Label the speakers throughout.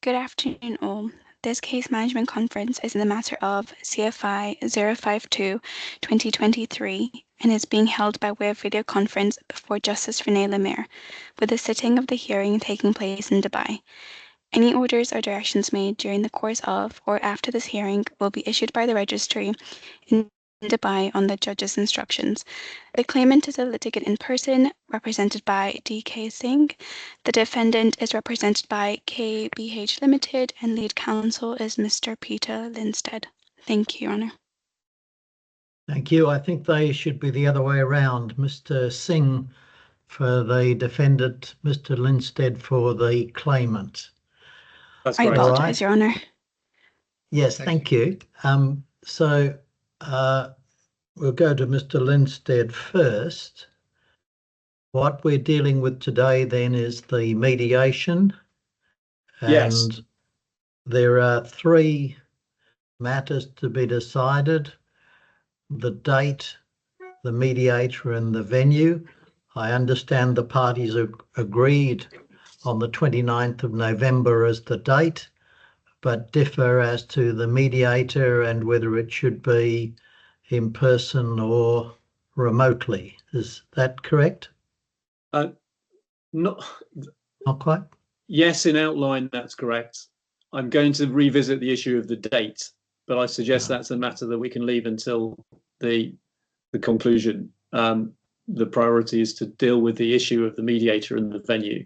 Speaker 1: Good afternoon, all. This case management conference is in the matter of CFI 052-2023 and is being held by way of video conference before Justice Rene Lemiere, with the sitting of the hearing taking place in Dubai. Any orders or directions made during the course of or after this hearing will be issued by the registry in Dubai on the judge's instructions. The claimant is a litigant in person, represented by D.K. Singh. The defendant is represented by KBH Limited, and lead counsel is Mr. Peter Lindstedt. Thank you, Your Honour.
Speaker 2: Thank you. I think they should be the other way around. Mr. Singh for the defendant, Mr. Lindstedt for the claimant.
Speaker 3: That's
Speaker 1: I
Speaker 3: correct.
Speaker 1: apologise, Your Honour.
Speaker 2: Yes, thank you. We'll go to Mr. Lindstedt first. What we're dealing with today then is the mediation.
Speaker 3: Yes.
Speaker 2: And there are three matters to be decided: the date, the mediator, and the venue. I understand the parties agreed on the 29th of November as the date, but differ as to the mediator and whether it should be in person or remotely. Is that correct?
Speaker 3: Not
Speaker 2: quite.
Speaker 3: Yes, in outline, that's correct. I'm going to revisit the issue of the date, but I suggest that's a matter that we can leave until the conclusion. The priority is to deal with the issue of the mediator and the venue.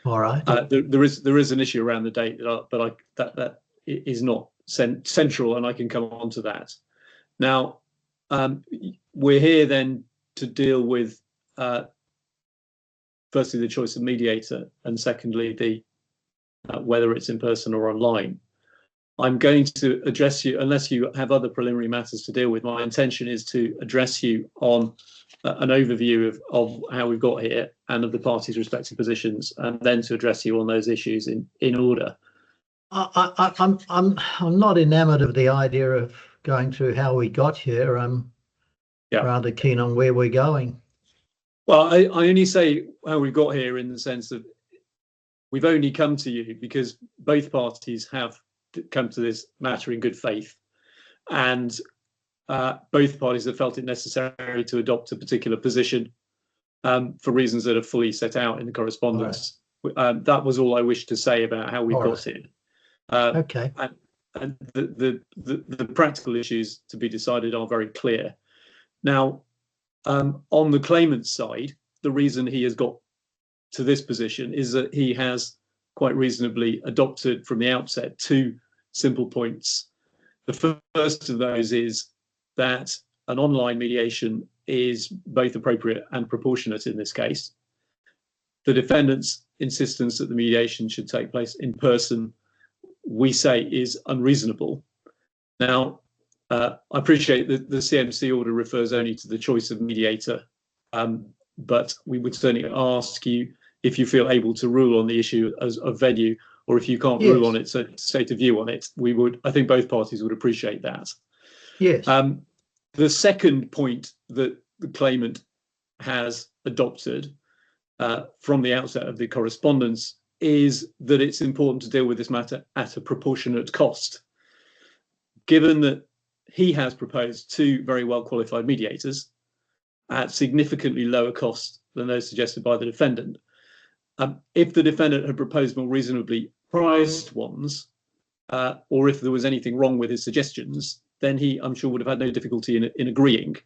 Speaker 2: All right.
Speaker 3: There is an issue around the date, that is not central, and I can come on to that. Now, we're here then to deal with firstly the choice of mediator, and secondly the whether it's in person or online. I'm going to address you, unless you have other preliminary matters to deal with. My intention is to address you on an overview of how we've got here and of the parties' respective positions, and then to address you on those issues in order.
Speaker 2: I'm not enamored of the idea of going through how we got here. I'm rather keen on where we're going.
Speaker 3: Well, I only say how we got here in the sense that we've only come to you because both parties have come to this matter in good faith, and both parties have felt it necessary to adopt a particular position for reasons that are fully set out in the correspondence. Right. That was all I wished to say about how we got here.
Speaker 2: Okay.
Speaker 3: And the practical issues to be decided are very clear. Now, on the claimant's side, the reason he has got to this position is that he has quite reasonably adopted from the outset two simple points. The first of those is that an online mediation is both appropriate and proportionate in this case. The defendant's insistence that the mediation should take place in person, we say, is unreasonable. Now, I appreciate that the CMC order refers only to the choice of mediator, but we would certainly ask you if you feel able to rule on the issue of venue, or if you can't rule on it, so state a view on it. We would, I think both parties would appreciate that.
Speaker 2: Yes.
Speaker 3: The second point that the claimant has adopted from the outset of the correspondence is that it's important to deal with this matter at a proportionate cost. Given that he has proposed two very well qualified mediators at significantly lower cost than those suggested by the defendant, if the defendant had proposed more reasonably priced ones, or if there was anything wrong with his suggestions, then he, I'm sure, would have had no difficulty in agreeing.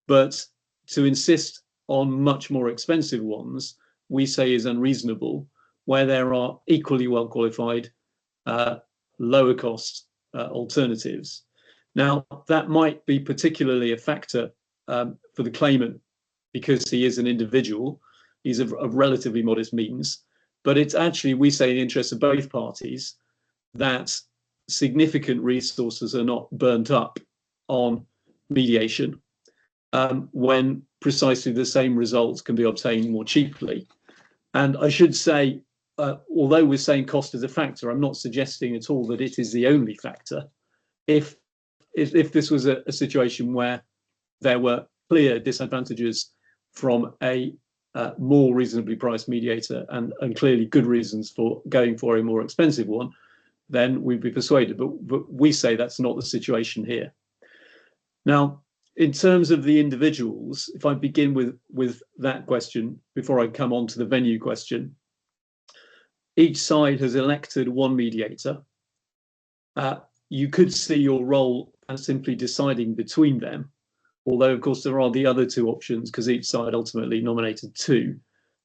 Speaker 3: But to insist on much more expensive ones, we say is unreasonable, where there are equally well qualified, lower cost alternatives. Now, that might be particularly a factor for the claimant because he is an individual. He's of relatively modest means, but it's actually, we say, in the interest of both parties that significant resources are not burnt up on mediation when precisely the same results can be obtained more cheaply. And I should say, although we're saying cost is a factor, I'm not suggesting at all that it is the only factor. If this was a situation where there were clear disadvantages from a more reasonably priced mediator and clearly good reasons for going for a more expensive one, then we'd be persuaded. But we say that's not the situation here. Now, in terms of the individuals, if I begin with that question before I come on to the venue question, each side has elected one mediator. You could see your role as simply deciding between them, although, of course, there are the other two options because each side ultimately nominated two,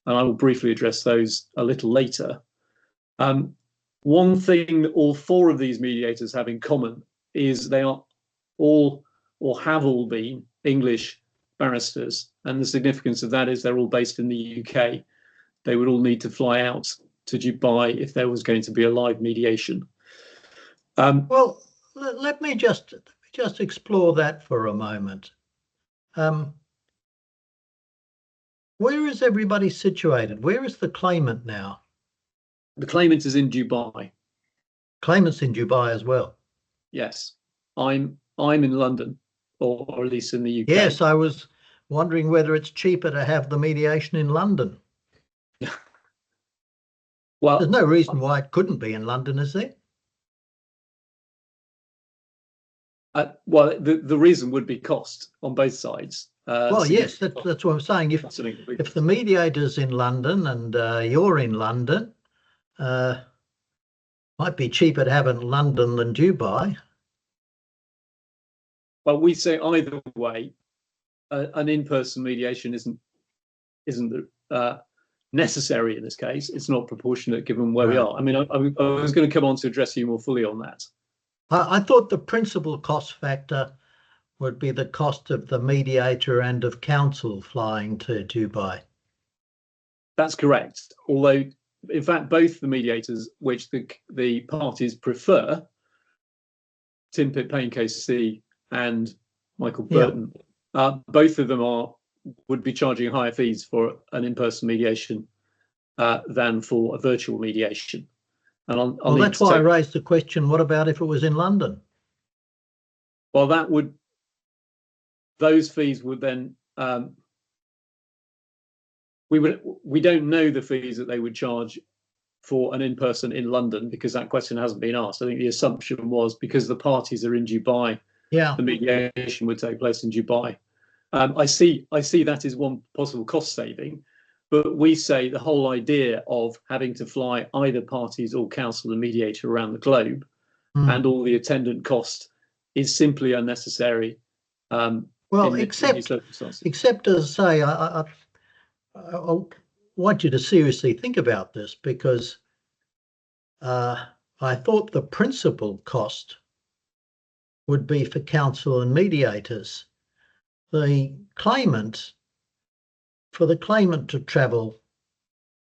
Speaker 3: and I will briefly address those a little later. One thing that all four of these mediators have in common is they are all, or have all been, English barristers, and the significance of that is they're all based in the UK. They would all need to fly out to Dubai if there was going to be a live mediation.
Speaker 2: Well, let me just explore that for a moment. Where is everybody situated? Where is the claimant now?
Speaker 3: The claimant is in Dubai.
Speaker 2: Claimant's in Dubai as well.
Speaker 3: Yes, I'm in London, or at least in the UK.
Speaker 2: Yes, I was wondering whether it's cheaper to have the mediation in London.
Speaker 3: Well,
Speaker 2: there's no reason why it couldn't be in London, is there?
Speaker 3: Well, the reason would be cost on both sides.
Speaker 2: Well, yes, that's what I'm saying. If the mediator's in London and you're in London, might be cheaper to have it in London than Dubai.
Speaker 3: Well, we say either way, an in-person mediation isn't necessary in this case. It's not proportionate given where we are. I mean, I was going to come on to address you more fully on that.
Speaker 2: I thought the principal cost factor would be the cost of the mediator and of counsel flying to Dubai.
Speaker 3: That's correct. Although, in fact, both the mediators, which the parties prefer, Tim Pitt Payne KC and Michael Burton, both of them would be charging higher fees for an in-person mediation than for a virtual mediation. And
Speaker 2: well, that's why I raised the question, what about if it was in London?
Speaker 3: Well, those fees would then, we don't know the fees that they would charge for an in-person in London because that question hasn't been asked. I think the assumption was because the parties are in Dubai, the mediation would take place in Dubai. I see that as one possible cost saving. But we say the whole idea of having to fly either parties or counsel and mediator around the globe and all the attendant cost is simply unnecessary.
Speaker 2: Well, except as I say, I want you to seriously think about this because I thought the principal cost would be for counsel and mediators. For the claimant to travel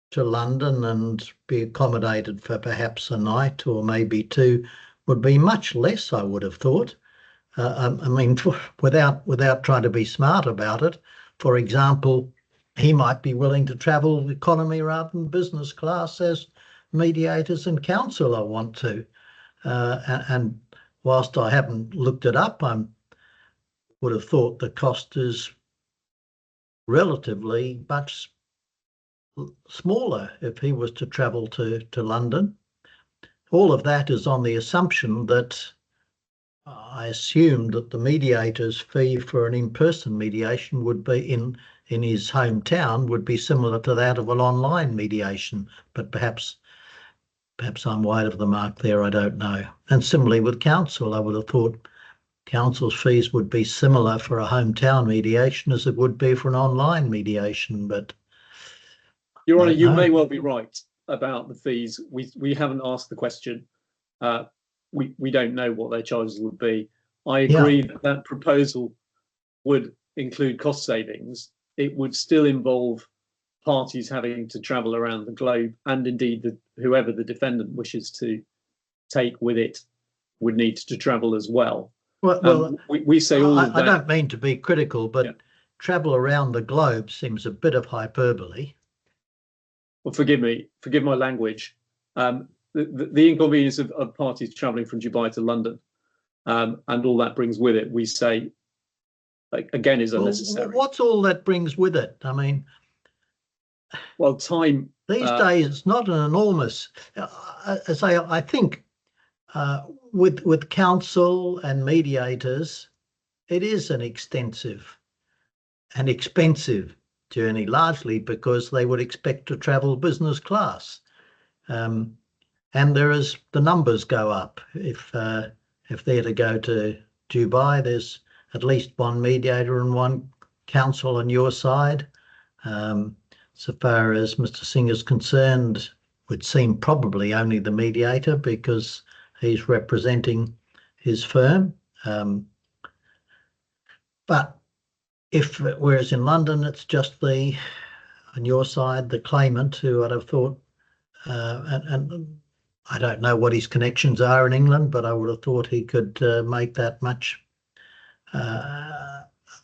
Speaker 2: to London and be accommodated for perhaps a night or maybe two would be much less, I would have thought. I mean, without trying to be smart about it, for example, he might be willing to travel economy rather than business class as mediators and counsel want to. And whilst I haven't looked it up, I would have thought the cost is relatively much smaller if he was to travel to London. All of that is on the assumption that I assumed that the mediator's fee for an in-person mediation would be in his hometown would be similar to that of an online mediation, but perhaps I'm wide of the mark there, I don't know. And similarly with counsel, I would have thought counsel's fees would be similar for a hometown mediation as it would be for an online mediation, but
Speaker 3: Your Honour, you may well be right about the fees. We haven't asked the question. We don't know what their charges would be. I agree that proposal would include cost savings. It would still involve parties having to travel around the globe, and indeed whoever the defendant wishes to take with it would need to travel as well.
Speaker 2: Well,
Speaker 3: we say all of that.
Speaker 2: I don't mean to be critical, but travel around the globe seems a bit of hyperbole.
Speaker 3: Well, forgive my language. The inconvenience of parties travelling from Dubai to London and all that brings with it, we say, again, is unnecessary.
Speaker 2: What's all that brings with it? I mean,
Speaker 3: Well, time.
Speaker 2: These days, it's not an enormous. I think with counsel and mediators, it is an extensive and expensive journey, largely because they would expect to travel business class. And the numbers go up. If they're to go to Dubai, there's at least one mediator and one counsel on your side. So far as Mr. Singh is concerned, would seem probably only the mediator because he's representing his firm. But whereas in London, it's just on your side, the claimant who I'd have thought, and I don't know what his connections are in England, but I would have thought he could make that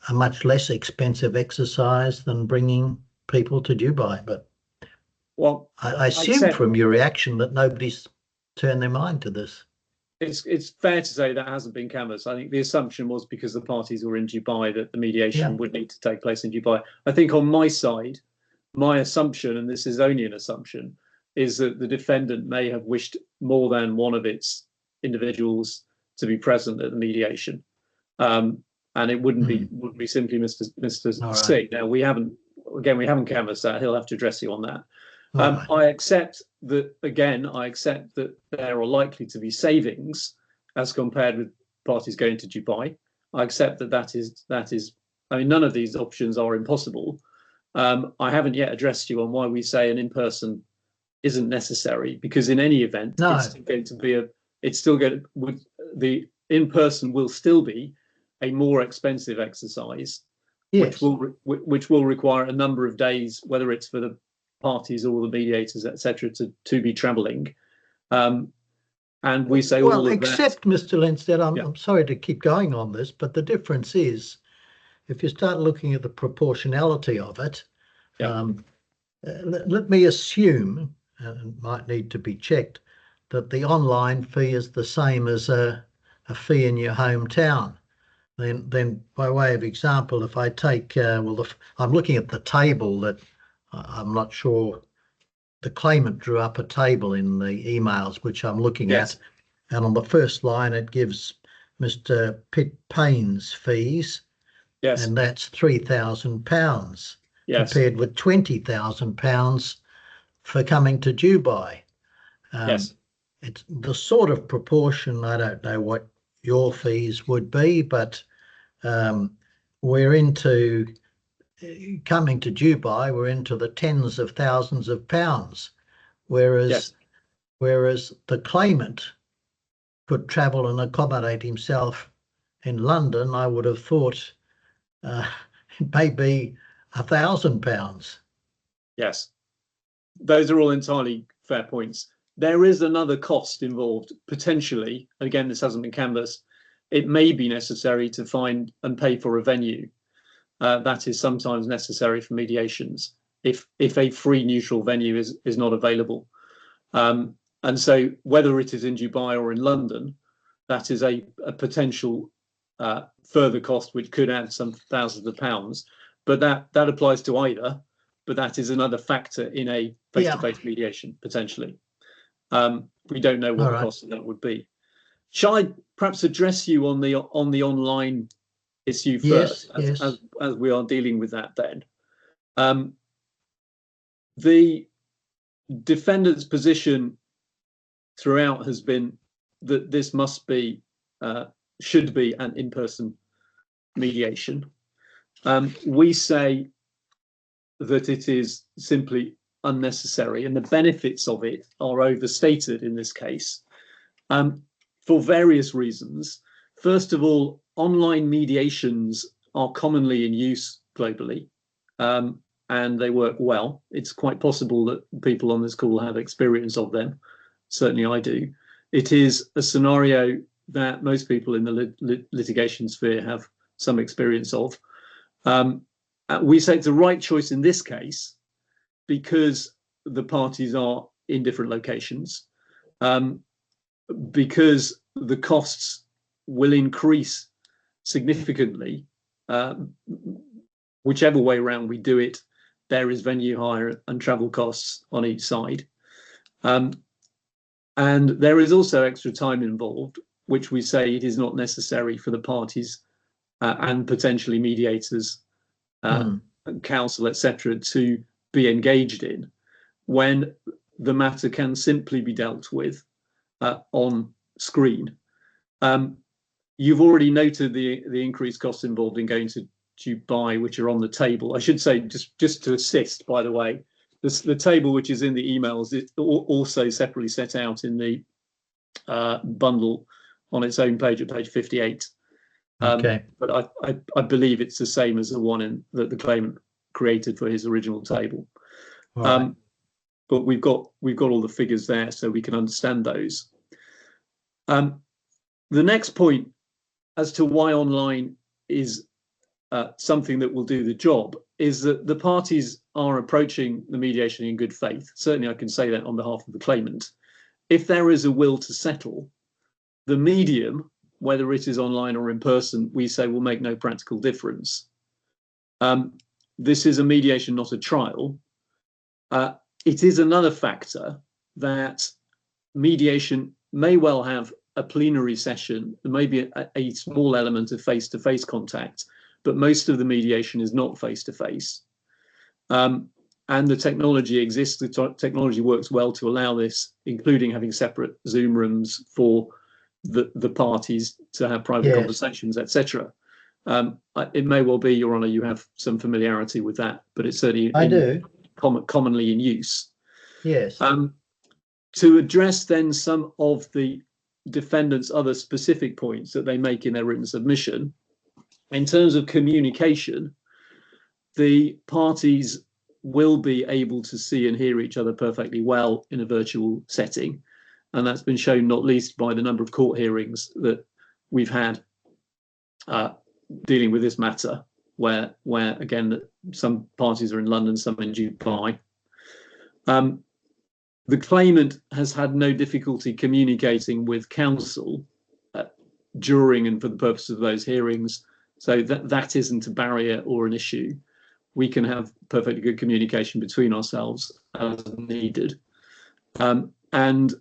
Speaker 2: a much less expensive exercise than bringing people to Dubai. But
Speaker 3: well,
Speaker 2: I assume from your reaction that nobody's turned their mind to this.
Speaker 3: It's fair to say that hasn't been canvassed. I think the assumption was because the parties were in Dubai that the mediation would need to take place in Dubai. I think on my side, my assumption, and this is only an assumption, is that the defendant may have wished more than one of its individuals to be present at the mediation, and it wouldn't be simply Mr. Singh. Now we haven't canvassed that. He'll have to address you on that. I accept that there are likely to be savings as compared with parties going to Dubai. I accept that is. I mean, none of these options are impossible. I haven't yet addressed you on why we say an in-person isn't necessary, because in any event, the in-person will still be a more expensive exercise, which will require a number of days, whether it's for the parties or the mediators, etc., to be travelling. And we say, well,
Speaker 2: except Mr. Linstead, I'm sorry to keep going on this, but the difference is, if you start looking at the proportionality of it, let me assume, and might need to be checked, that the online fee is the same as a fee in your hometown. Then by way of example, if I take, I'm looking at the table that I'm not sure, the claimant drew up a table in the emails, which I'm looking at. And on the first line, it gives Mr. Pitt Payne's fees.
Speaker 3: Yes.
Speaker 2: And that's £3,000 compared with £20,000 for coming to Dubai. It's the sort of proportion, I don't know what your fees would be, but we're into coming to Dubai, we're into the tens of thousands of pounds, whereas the claimant could travel and accommodate himself in London. I would have thought it may be £1,000.
Speaker 3: Yes, those are all entirely fair points. There is another cost involved, potentially. Again, this hasn't been canvassed. It may be necessary to find and pay for a venue. That is sometimes necessary for mediations if a free neutral venue is not available. And so whether it is in Dubai or in London, that is a potential further cost which could add some thousands of pounds. But that applies to either. But that is another factor in a face-to-face mediation, potentially. We don't know what the cost of that would be. Shall I perhaps address you on the online issue first, as we are dealing with that then? The defendant's position throughout has been that this should be an in-person mediation. We say that it is simply unnecessary, and the benefits of it are overstated in this case for various reasons. First of all, online mediations are commonly in use globally, and they work well. It's quite possible that people on this call have experience of them. Certainly I do. It is a scenario that most people in the litigation sphere have some experience of. We say it's the right choice in this case because the parties are in different locations, because the costs will increase significantly whichever way around we do it, there is venue hire and travel costs on each side. And there is also extra time involved, which we say it is not necessary for the parties and potentially mediators, counsel, etc., to be engaged in, when the matter can simply be dealt with on screen. You've already noted the increased costs involved in going to Dubai, which are on the table. I should say, just to assist, by the way, the table which is in the emails is also separately set out in the bundle on its own page at page 58.
Speaker 2: Okay.
Speaker 3: But I believe it's the same as the one that the claimant created for his original table.
Speaker 2: Right.
Speaker 3: But we've got all the figures there, so we can understand those. The next point as to why online is something that will do the job is that the parties are approaching the mediation in good faith. Certainly, I can say that on behalf of the claimant. If there is a will to settle, the medium, whether it is online or in person, we say will make no practical difference. This is a mediation, not a trial. It is another factor that mediation may well have a plenary session. There may be a small element of face-to-face contact, but most of the mediation is not face-to-face. And the technology exists, the technology works well to allow this, including having separate Zoom rooms for the parties to have private conversations, etc. It may well be, Your Honour, you have some familiarity with that, but it's certainly commonly in use.
Speaker 2: Yes.
Speaker 3: To address then some of the defendants' other specific points that they make in their written submission, in terms of communication, the parties will be able to see and hear each other perfectly well in a virtual setting. And that's been shown not least by the number of court hearings that we've had dealing with this matter, where again, some parties are in London, some in Dubai. The claimant has had no difficulty communicating with counsel during and for the purpose of those hearings, so that isn't a barrier or an issue. We can have perfectly good communication between ourselves as needed. And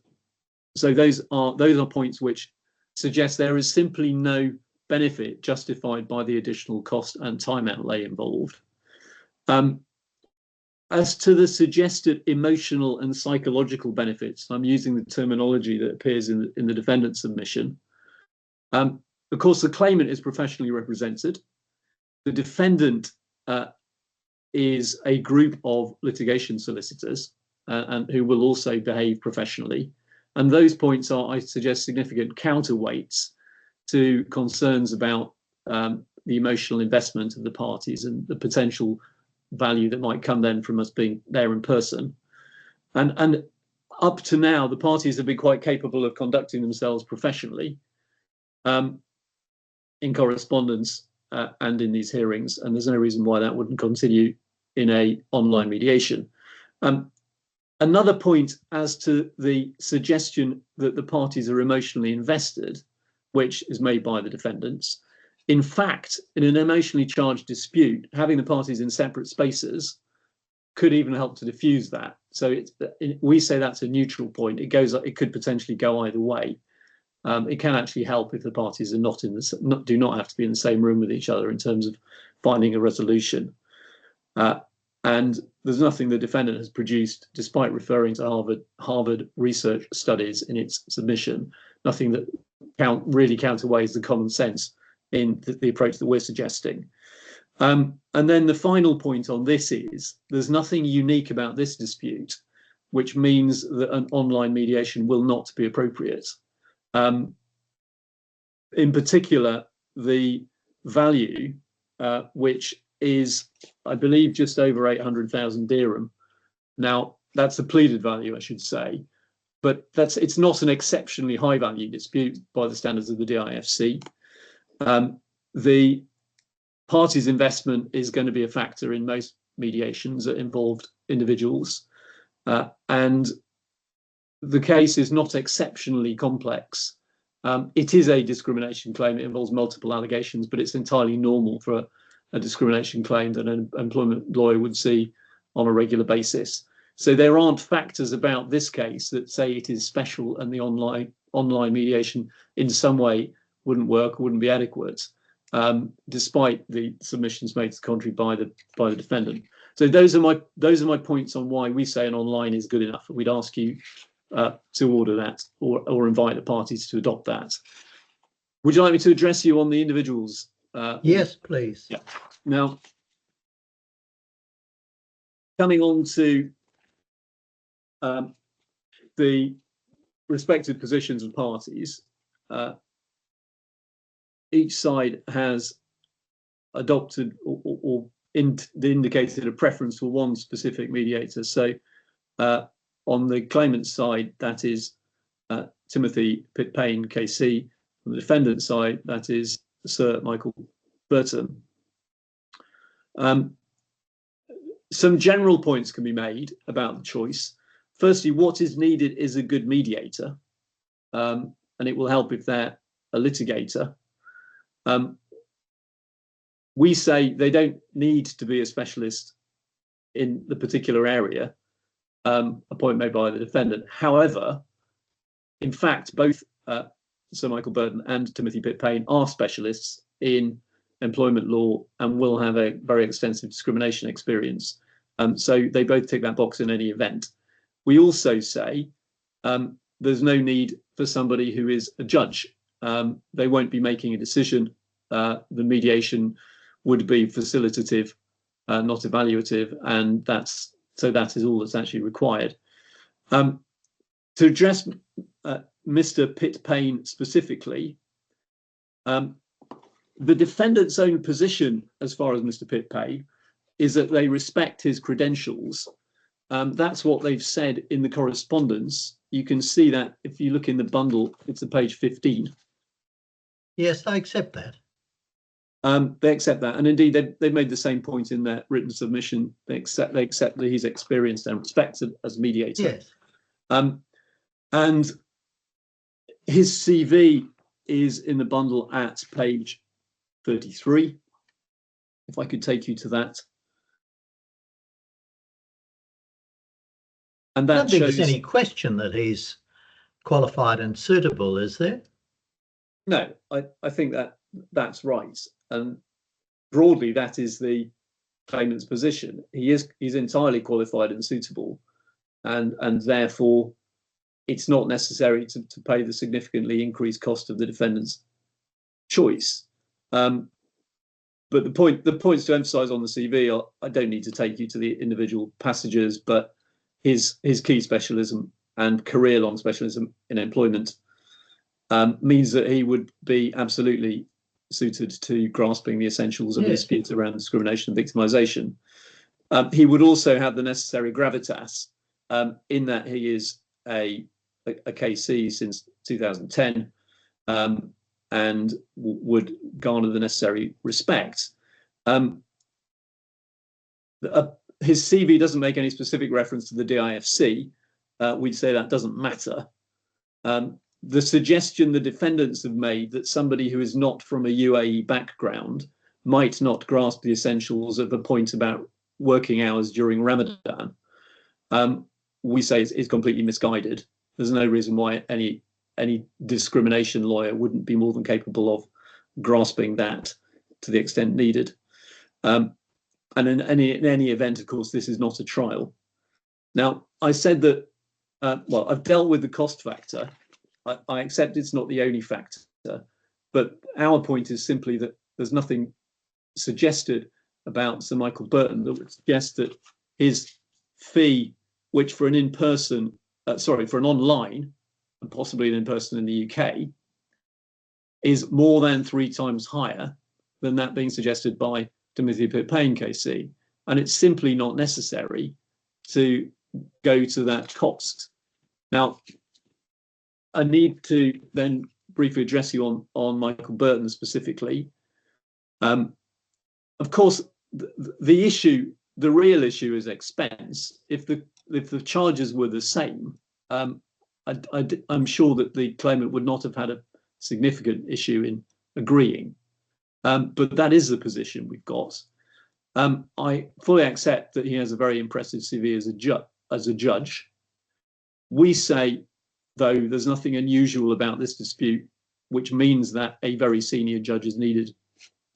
Speaker 3: so those are points which suggest there is simply no benefit justified by the additional cost and time outlay involved. As to the suggested emotional and psychological benefits, I'm using the terminology that appears in the defendant's submission. Of course, the claimant is professionally represented. The defendant is a group of litigation solicitors and who will also behave professionally. And those points are, I suggest, significant counterweights to concerns about the emotional investment of the parties and the potential value that might come then from us being there in person. And up to now, the parties have been quite capable of conducting themselves professionally in correspondence and in these hearings, and there's no reason why that wouldn't continue in a online mediation. Another point as to the suggestion that the parties are emotionally invested, which is made by the defendants. In fact, in an emotionally charged dispute, having the parties in separate spaces could even help to diffuse that. So we say that's a neutral point. It could potentially go either way. It can actually help if the parties are do not have to be in the same room with each other in terms of finding a resolution. And there's nothing the defendant has produced, despite referring to Harvard research studies in its submission, nothing that really counterweighs the common sense in the approach that we're suggesting. And then the final point on this is there's nothing unique about this dispute, which means that an online mediation will not be appropriate. In particular, the value, which is, I believe, just over 800,000 dirham. Now, that's the pleaded value, I should say, but it's not an exceptionally high value dispute by the standards of the DIFC. The parties' investment is going to be a factor in most mediations that involved individuals, and the case is not exceptionally complex. It is a discrimination claim. It involves multiple allegations, but it's entirely normal for a discrimination claim that an employment lawyer would see on a regular basis. So there aren't factors about this case that say it is special and the online mediation in some way wouldn't work, wouldn't be adequate, despite the submissions made to the contrary by the defendant. So those are my points on why we say an online is good enough. We'd ask you to order that or invite the parties to adopt that. Would you like me to address you on the individuals?
Speaker 2: Yes, please.
Speaker 3: Yeah. Now, coming on to the respective positions of parties, each side has adopted or indicated a preference for one specific mediator. So on the claimant's side, that is Timothy Pitt-Payne, KC. On the defendant's side, that is Sir Michael Burton. Some general points can be made about the choice. Firstly, what is needed is a good mediator, and it will help if they're a litigator. We say they don't need to be a specialist in the particular area, a point made by the defendant. However, in fact, both Sir Michael Burton and Timothy Pitt-Payne are specialists in employment law and will have a very extensive discrimination experience. So they both tick that box in any event. We also say there's no need for somebody who is a judge. They won't be making a decision. The mediation would be facilitative, not evaluative, and that is all that's actually required. To address Mr. Pitt-Payne specifically, the defendant's own position as far as Mr. Pitt-Payne is that they respect his credentials. That's what they've said in the correspondence. You can see that if you look in the bundle, it's at page 15.
Speaker 2: Yes, I accept that.
Speaker 3: They accept that, and indeed they've made the same point in their written submission. They accept that he's experienced and respected as a mediator.
Speaker 2: Yes.
Speaker 3: And his CV is in the bundle at page 33. If I could take you to that. And that
Speaker 2: I don't think
Speaker 3: shows
Speaker 2: there's any question that he's qualified and suitable, is there?
Speaker 3: No, I think that's right. And broadly, that is the claimant's position. He's entirely qualified and suitable, and therefore it's not necessary to pay the significantly increased cost of the defendant's choice. But the points to emphasise on the CV are, I don't need to take you to the individual passages, but his key specialism and career-long specialism in employment means that he would be absolutely suited to grasping the essentials of disputes around discrimination and victimisation. He would also have the necessary gravitas in that he is a KC since 2010 and would garner the necessary respect. His CV doesn't make any specific reference to the DIFC. We'd say that doesn't matter. The suggestion the defendants have made that somebody who is not from a UAE background might not grasp the essentials of a point about working hours during Ramadan, we say is completely misguided. There's no reason why any discrimination lawyer wouldn't be more than capable of grasping that to the extent needed. And in any event, of course, this is not a trial. Now, I said that, well, I've dealt with the cost factor. I accept it's not the only factor, but our point is simply that there's nothing suggested about Sir Michael Burton that would suggest that his fee, which for an for an online, and possibly an in-person in the UK, is more than 3 times higher than that being suggested by Timothy Pitt-Payne KC. And it's simply not necessary to go to that cost. Now, I need to then briefly address you on Michael Burton specifically. Of course, the real issue is expense. If the charges were the same, I'm sure that the claimant would not have had a significant issue in agreeing. But that is the position we've got. I fully accept that he has a very impressive CV as a judge. We say, though, there's nothing unusual about this dispute, which means that a very senior judge is needed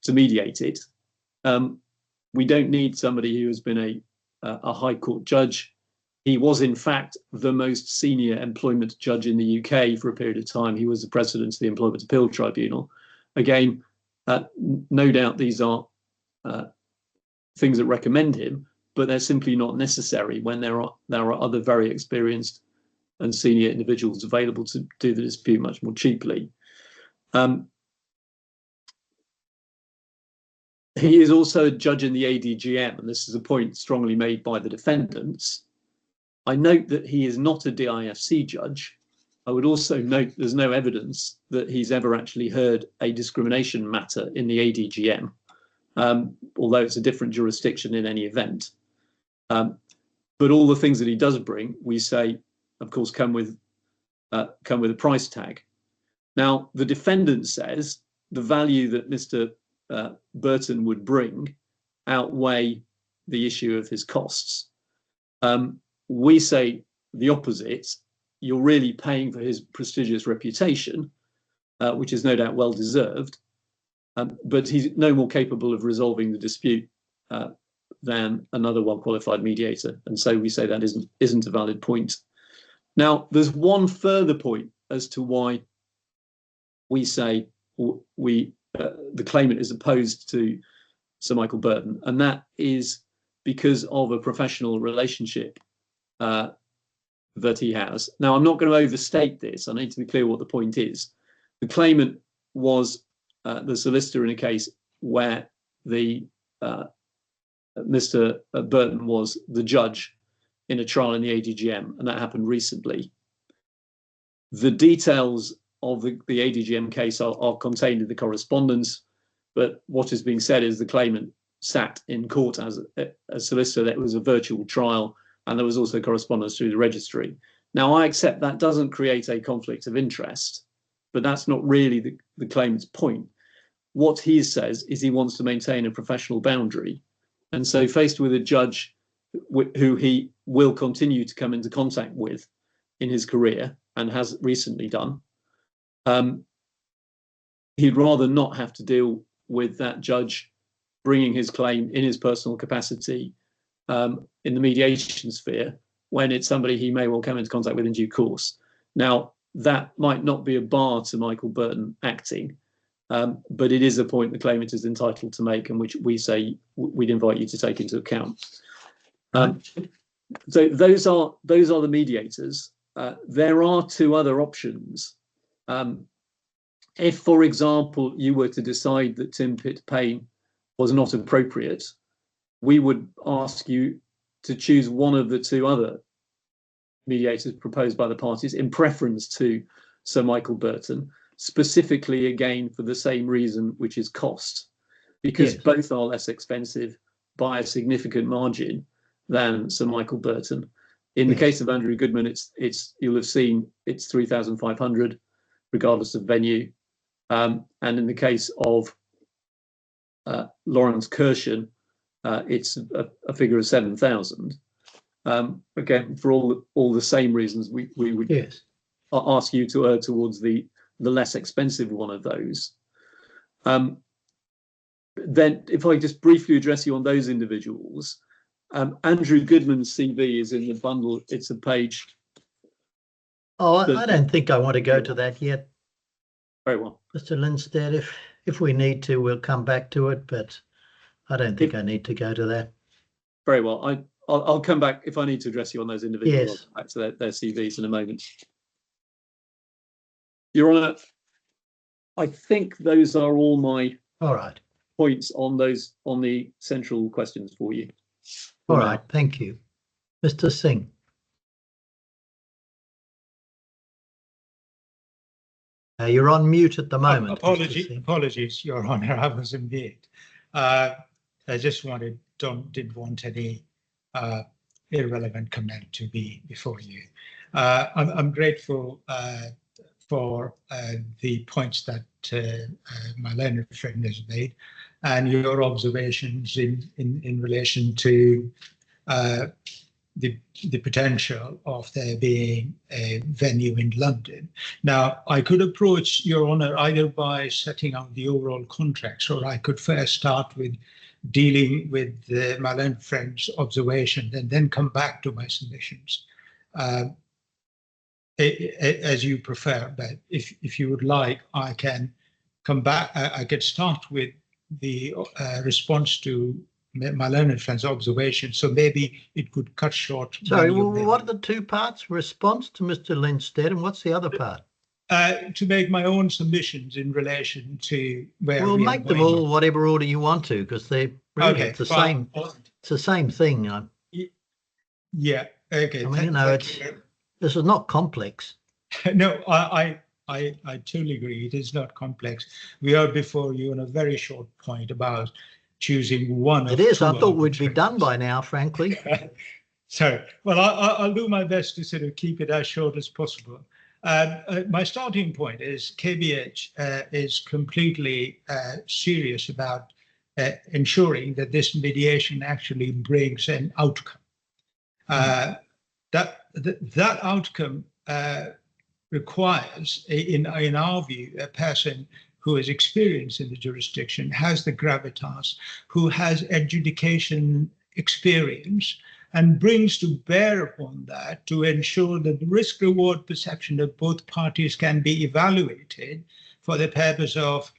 Speaker 3: to mediate it. We don't need somebody who has been a High Court judge. He was, in fact, the most senior employment judge in the UK for a period of time. He was the president of the Employment Appeal Tribunal. Again, no doubt these are things that recommend him, but they're simply not necessary when there are other very experienced and senior individuals available to do the dispute much more cheaply. He is also a judge in the ADGM, and this is a point strongly made by the defendants. I note that he is not a DIFC judge. I would also note there's no evidence that he's ever actually heard a discrimination matter in the ADGM, although it's a different jurisdiction in any event. But all the things that he does bring, we say, of course, come with a price tag. Now, the defendant says the value that Mr. Burton would bring outweigh the issue of his costs. We say the opposite. You're really paying for his prestigious reputation, which is no doubt well deserved, but he's no more capable of resolving the dispute than another well-qualified mediator, and so we say that isn't a valid point. Now, there's one further point as to why we say the claimant is opposed to Sir Michael Burton, and that is because of a professional relationship that he has. Now, I'm not going to overstate this. I need to be clear what the point is. The claimant was the solicitor in a case where Mr. Burton was the judge in a trial in the ADGM, and that happened recently. The details of the ADGM case are contained in the correspondence, but what is being said is the claimant sat in court as a solicitor. That was a virtual trial, and there was also correspondence through the registry. Now, I accept that doesn't create a conflict of interest, but that's not really the claimant's point. What he says is he wants to maintain a professional boundary, and so faced with a judge who he will continue to come into contact with in his career and has recently done, he'd rather not have to deal with that judge bringing his claim in his personal capacity in the mediation sphere when it's somebody he may well come into contact with in due course. Now, that might not be a bar to Michael Burton acting, but it is a point the claimant is entitled to make, and which we say we'd invite you to take into account. So those are the mediators. There are two other options. If, for example, you were to decide that Tim Pitt-Payne was not appropriate, we would ask you to choose one of the two other mediators proposed by the parties in preference to Sir Michael Burton, specifically, again, for the same reason, which is cost, because yes, both are less expensive by a significant margin than Sir Michael Burton. In the case of Andrew Goodman, it's you'll have seen it's 3,500, regardless of venue. And in the case of Lawrence Kirshen, it's a figure of 7,000. Again, for all the same reasons, we would yes, ask you to err towards the less expensive one of those. Then, if I just briefly address you on those individuals, Andrew Goodman's CV is in the bundle. It's a page.
Speaker 2: Oh, I don't think I want to go to that yet.
Speaker 3: Very well,
Speaker 2: Mr. Lindstead. If we need to, we'll come back to it, but I don't think I need to go to that.
Speaker 3: Very well. I'll come back if I need to address you on those individuals.
Speaker 2: Yes.
Speaker 3: Back to their CVs in a moment. Your Honour, I think those are all my points on the central questions for you.
Speaker 2: All right, thank you. Mr. Singh. You're on mute at the moment.
Speaker 4: Apologies, Your Honour, I was in mute. I just didn't want any irrelevant comment to be before you. I'm grateful for the points that my learned friend has made, and your observations in relation to the potential of there being a venue in London. Now, I could approach Your Honour either by setting out the overall context, or I could first start with dealing with my learned friend's observation and then come back to my submissions. As you prefer, but if you would like, I can come back. I could start with the response to my learned friend's observation, so maybe it could cut short.
Speaker 2: Sorry, well, what are the two parts? Response to Mr. Linstead, and what's the other part?
Speaker 4: To make my own submissions in relation to where
Speaker 2: well,
Speaker 4: we
Speaker 2: make them all whatever order you want to, because they're really
Speaker 4: okay,
Speaker 2: it's the same. It's the same thing.
Speaker 4: Yeah. Okay.
Speaker 2: I mean, you know, this is not complex.
Speaker 4: No, I totally agree. It is not complex. We are before you on a very short point about choosing one.
Speaker 2: It is. I thought we'd be done by now, frankly.
Speaker 4: So, well, I'll do my best to sort of keep it as short as possible. My starting point is KBH is completely serious about ensuring that this mediation actually brings an outcome. That outcome requires, in our view, a person who has experience in the jurisdiction, has the gravitas, who has adjudication experience, and brings to bear upon that to ensure that the risk-reward perception of both parties can be evaluated for the purpose of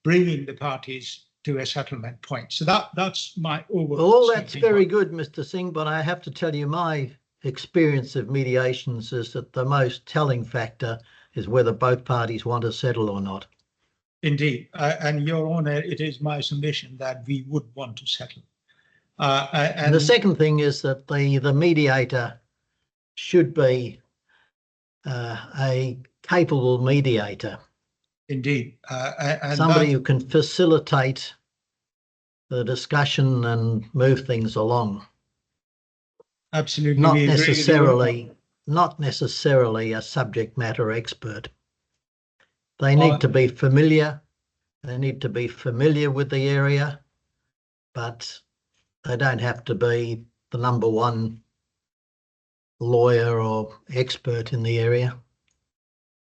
Speaker 4: bringing the parties to a settlement point. So that's my overall.
Speaker 2: Well, that's very good, Mr. Singh, but I have to tell you my experience of mediations is that the most telling factor is whether both parties want to settle or not.
Speaker 4: Indeed, and Your Honour, it is my submission that we would want to settle.
Speaker 2: And the second thing is that the mediator should be a capable mediator.
Speaker 4: Indeed. And
Speaker 2: somebody who can facilitate the discussion and move things along.
Speaker 4: Absolutely.
Speaker 2: Not necessarily a subject matter expert. They need to be familiar. They need to be familiar with the area, but they don't have to be the number one lawyer or expert in the area.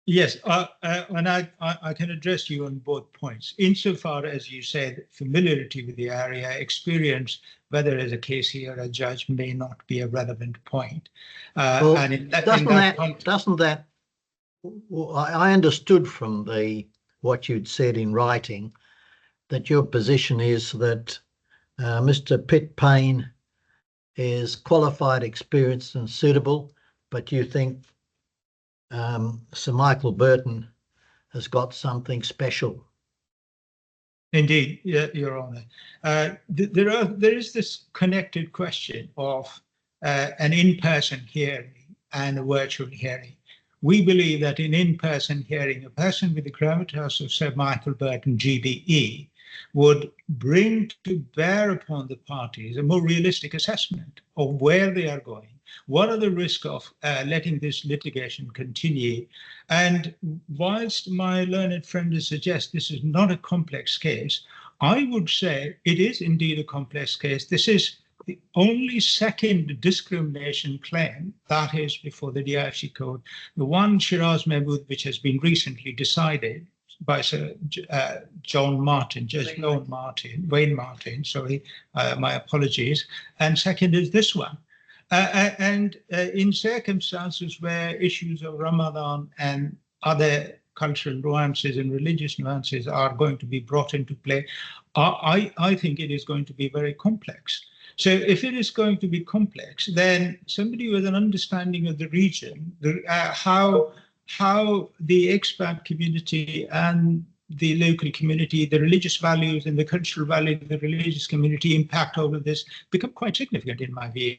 Speaker 4: Yes, and I can address you on both points. Insofar as you said, familiarity with the area, experience, whether as a cashier or a judge may not be a relevant point.
Speaker 2: Well, and I understood from what you'd said in writing that your position is that Mr. Pitt Payne is qualified, experienced, and suitable, but you think Sir Michael Burton has got something special.
Speaker 4: Indeed, Your Honour. There is this connected question of an in-person hearing and a virtual hearing. We believe that in in-person hearing, a person with the gravitas of Sir Michael Burton, GBE, would bring to bear upon the parties a more realistic assessment of where they are going. What are the risks of letting this litigation continue? And whilst my learned friend suggests this is not a complex case, I would say it is indeed a complex case. This is the only second discrimination claim that is before the DIFC Code. The one, Shiraz Mahmood, which has been recently decided by Sir Wayne Martin, sorry, my apologies. And second is this one. And in circumstances where issues of Ramadan and other cultural nuances and religious nuances are going to be brought into play, I think it is going to be very complex. So if it is going to be complex, then somebody with an understanding of the region, how the expat community and the local community, the religious values and the cultural values of the religious community impact all of this become quite significant in my view.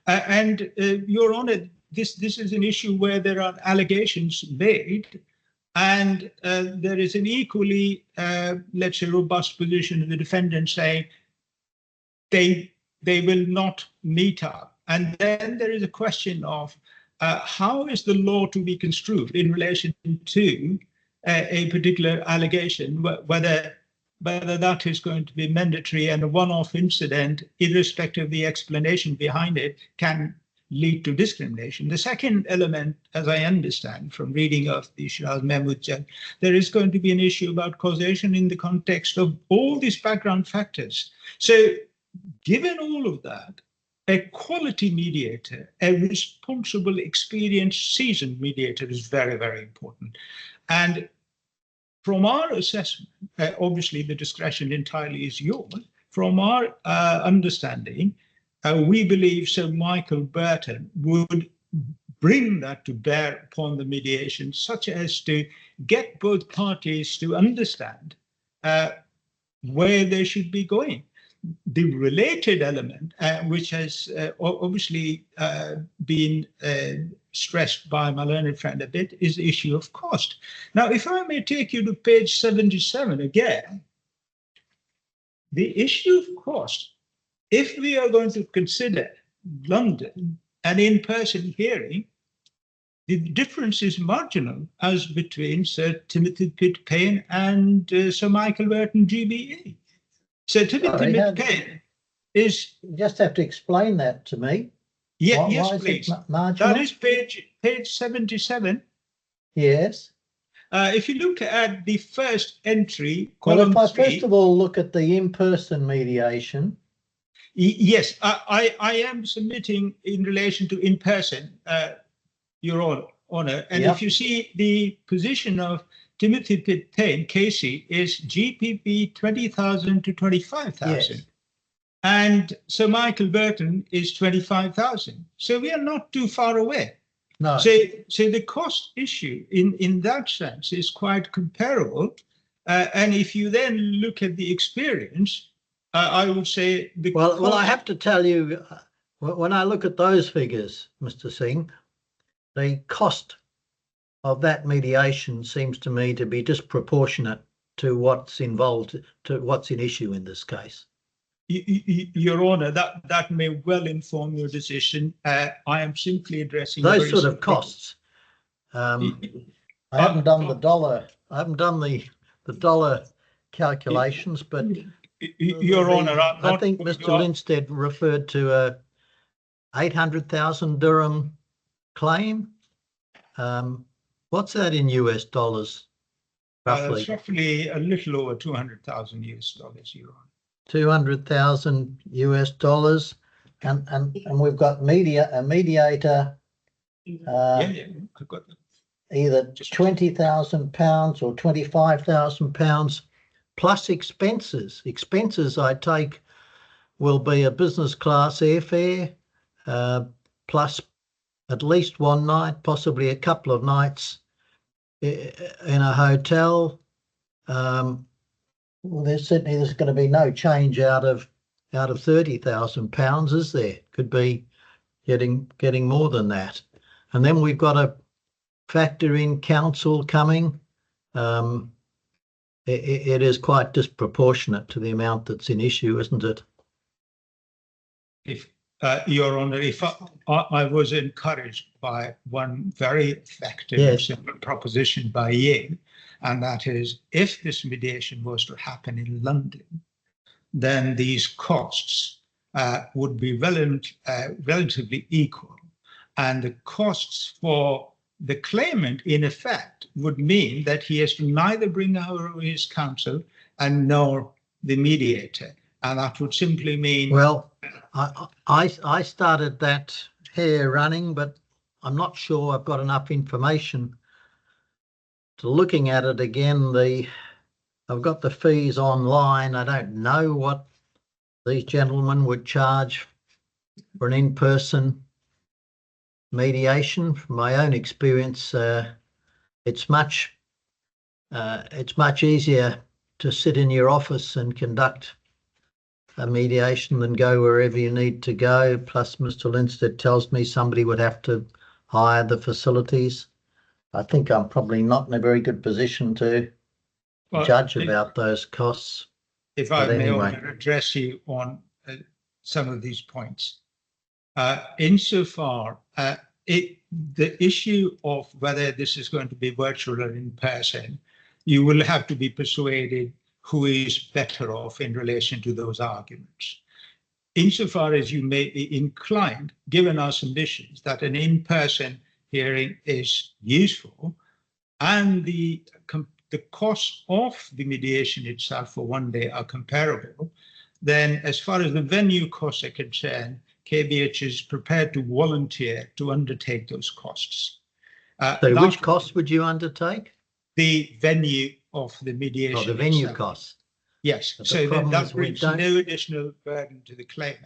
Speaker 4: And Your Honour, this is an issue where there are allegations made, and there is an equally, let's say, robust position of the defendant saying they will not meet up. And then there is a question of how is the law to be construed in relation to a particular allegation, whether that is going to be mandatory and a one-off incident, irrespective of the explanation behind it, can lead to discrimination. The second element, as I understand from reading of the Shiraz Mahmood Judge, there is going to be an issue about causation in the context of all these background factors. So given all of that, a quality mediator, a responsible, experienced, seasoned mediator is very, very important. And from our assessment, obviously the discretion entirely is yours. From our understanding, we believe Sir Michael Burton would bring that to bear upon the mediation, such as to get both parties to understand where they should be going. The related element, which has obviously been stressed by my learned friend a bit, is the issue of cost. Now, if I may take you to page 77 again, the issue of cost, if we are going to consider London an in-person hearing, the difference is marginal as between Sir Timothy Pitt Payne and Sir Michael Burton GBE. So Timothy Pitt Payne is...
Speaker 2: You just have to explain that to me.
Speaker 4: Yeah,
Speaker 2: Why
Speaker 4: yes,
Speaker 2: is
Speaker 4: please.
Speaker 2: it marginal?
Speaker 4: That is page 77.
Speaker 2: Yes.
Speaker 4: If you look at the first entry,
Speaker 2: Well, if I
Speaker 4: 3,
Speaker 2: first of all look at the in-person mediation.
Speaker 4: Yes, I am submitting in relation to in-person, Your Honour. And
Speaker 2: Yep.
Speaker 4: if you see the position of Timothy Pitt Payne, Casey, is GPP 20,000 to 25,000.
Speaker 2: Yes.
Speaker 4: And Sir Michael Burton is 25,000. So we are not too far away.
Speaker 2: No.
Speaker 4: So the cost issue in that sense is quite comparable. And if you then look at the experience, I would say the
Speaker 2: Well, I have to tell you, when I look at those figures, Mr. Singh, the cost of that mediation seems to me to be disproportionate to what's involved, to what's in issue in this case.
Speaker 4: Your Honour, that may well inform your decision. I am simply addressing
Speaker 2: those sort of costs. I haven't done the dollar. I haven't done the dollar calculations, but
Speaker 4: Your Honour,
Speaker 2: I think Mr. Linstead referred to a 800,000 dirham claim. What's that in US dollars? Roughly.
Speaker 4: It's roughly a little over 200,000 US dollars, Your Honour.
Speaker 2: 200,000 US dollars, and we've got a mediator.
Speaker 4: I've got
Speaker 2: Either £20,000 or £25,000 plus expenses. Expenses, I take, will be a business class airfare, plus at least one night, possibly a couple of nights in a hotel. Well, there's going to be no change out of £30,000, is there? Could be getting more than that. And then we've got to factor in council coming. It is quite disproportionate to the amount that's in issue, isn't it?
Speaker 4: If Your Honour, if I was encouraged by one very effective and simple proposition by Ying, and that is, if this mediation was to happen in London, then these costs would be relatively equal, and the costs for the claimant, in effect, would mean that he has to neither bring over his counsel and nor the mediator, and that would simply mean...
Speaker 2: Well, I started that hair running, but I'm not sure I've got enough information to looking at it again. I've got the fees online. I don't know what these gentlemen would charge for an in-person mediation. From my own experience, it's much easier to sit in your office and conduct a mediation than go wherever you need to go. Plus, Mr. Linstead tells me somebody would have to hire the facilities. I think I'm probably not in a very good position to judge about those costs.
Speaker 4: If I may address you on some of these points. Insofar, the issue of whether this is going to be virtual or in person, you will have to be persuaded who is better off in relation to those arguments. Insofar as you may be inclined, given our submissions, that an in-person hearing is useful and the costs of the mediation itself for one day are comparable, then as far as the venue costs are concerned, KBH is prepared to volunteer to undertake those costs.
Speaker 2: So which costs would you undertake?
Speaker 4: The venue of the mediation.
Speaker 2: Oh, the venue
Speaker 4: itself.
Speaker 2: costs.
Speaker 4: Yes,
Speaker 2: But
Speaker 4: so that brings no additional burden to the claimant.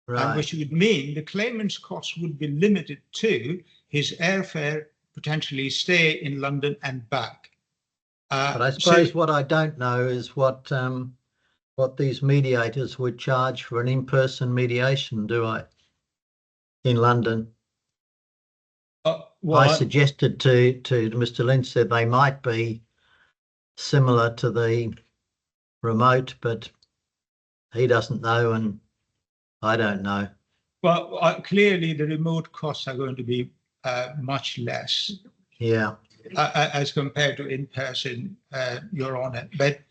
Speaker 2: Right.
Speaker 4: And which would mean the claimant's costs would be limited to his airfare, potentially stay in London and back.
Speaker 2: But I suppose what I don't know is what these mediators would charge for an in-person mediation, do I? In London.
Speaker 4: Well,
Speaker 2: I suggested to Mr. Lynch that they might be similar to the remote, but he doesn't know and I don't know.
Speaker 4: Well, clearly the remote costs are going to be much less.
Speaker 2: Yeah.
Speaker 4: As compared to in-person, Your Honour. But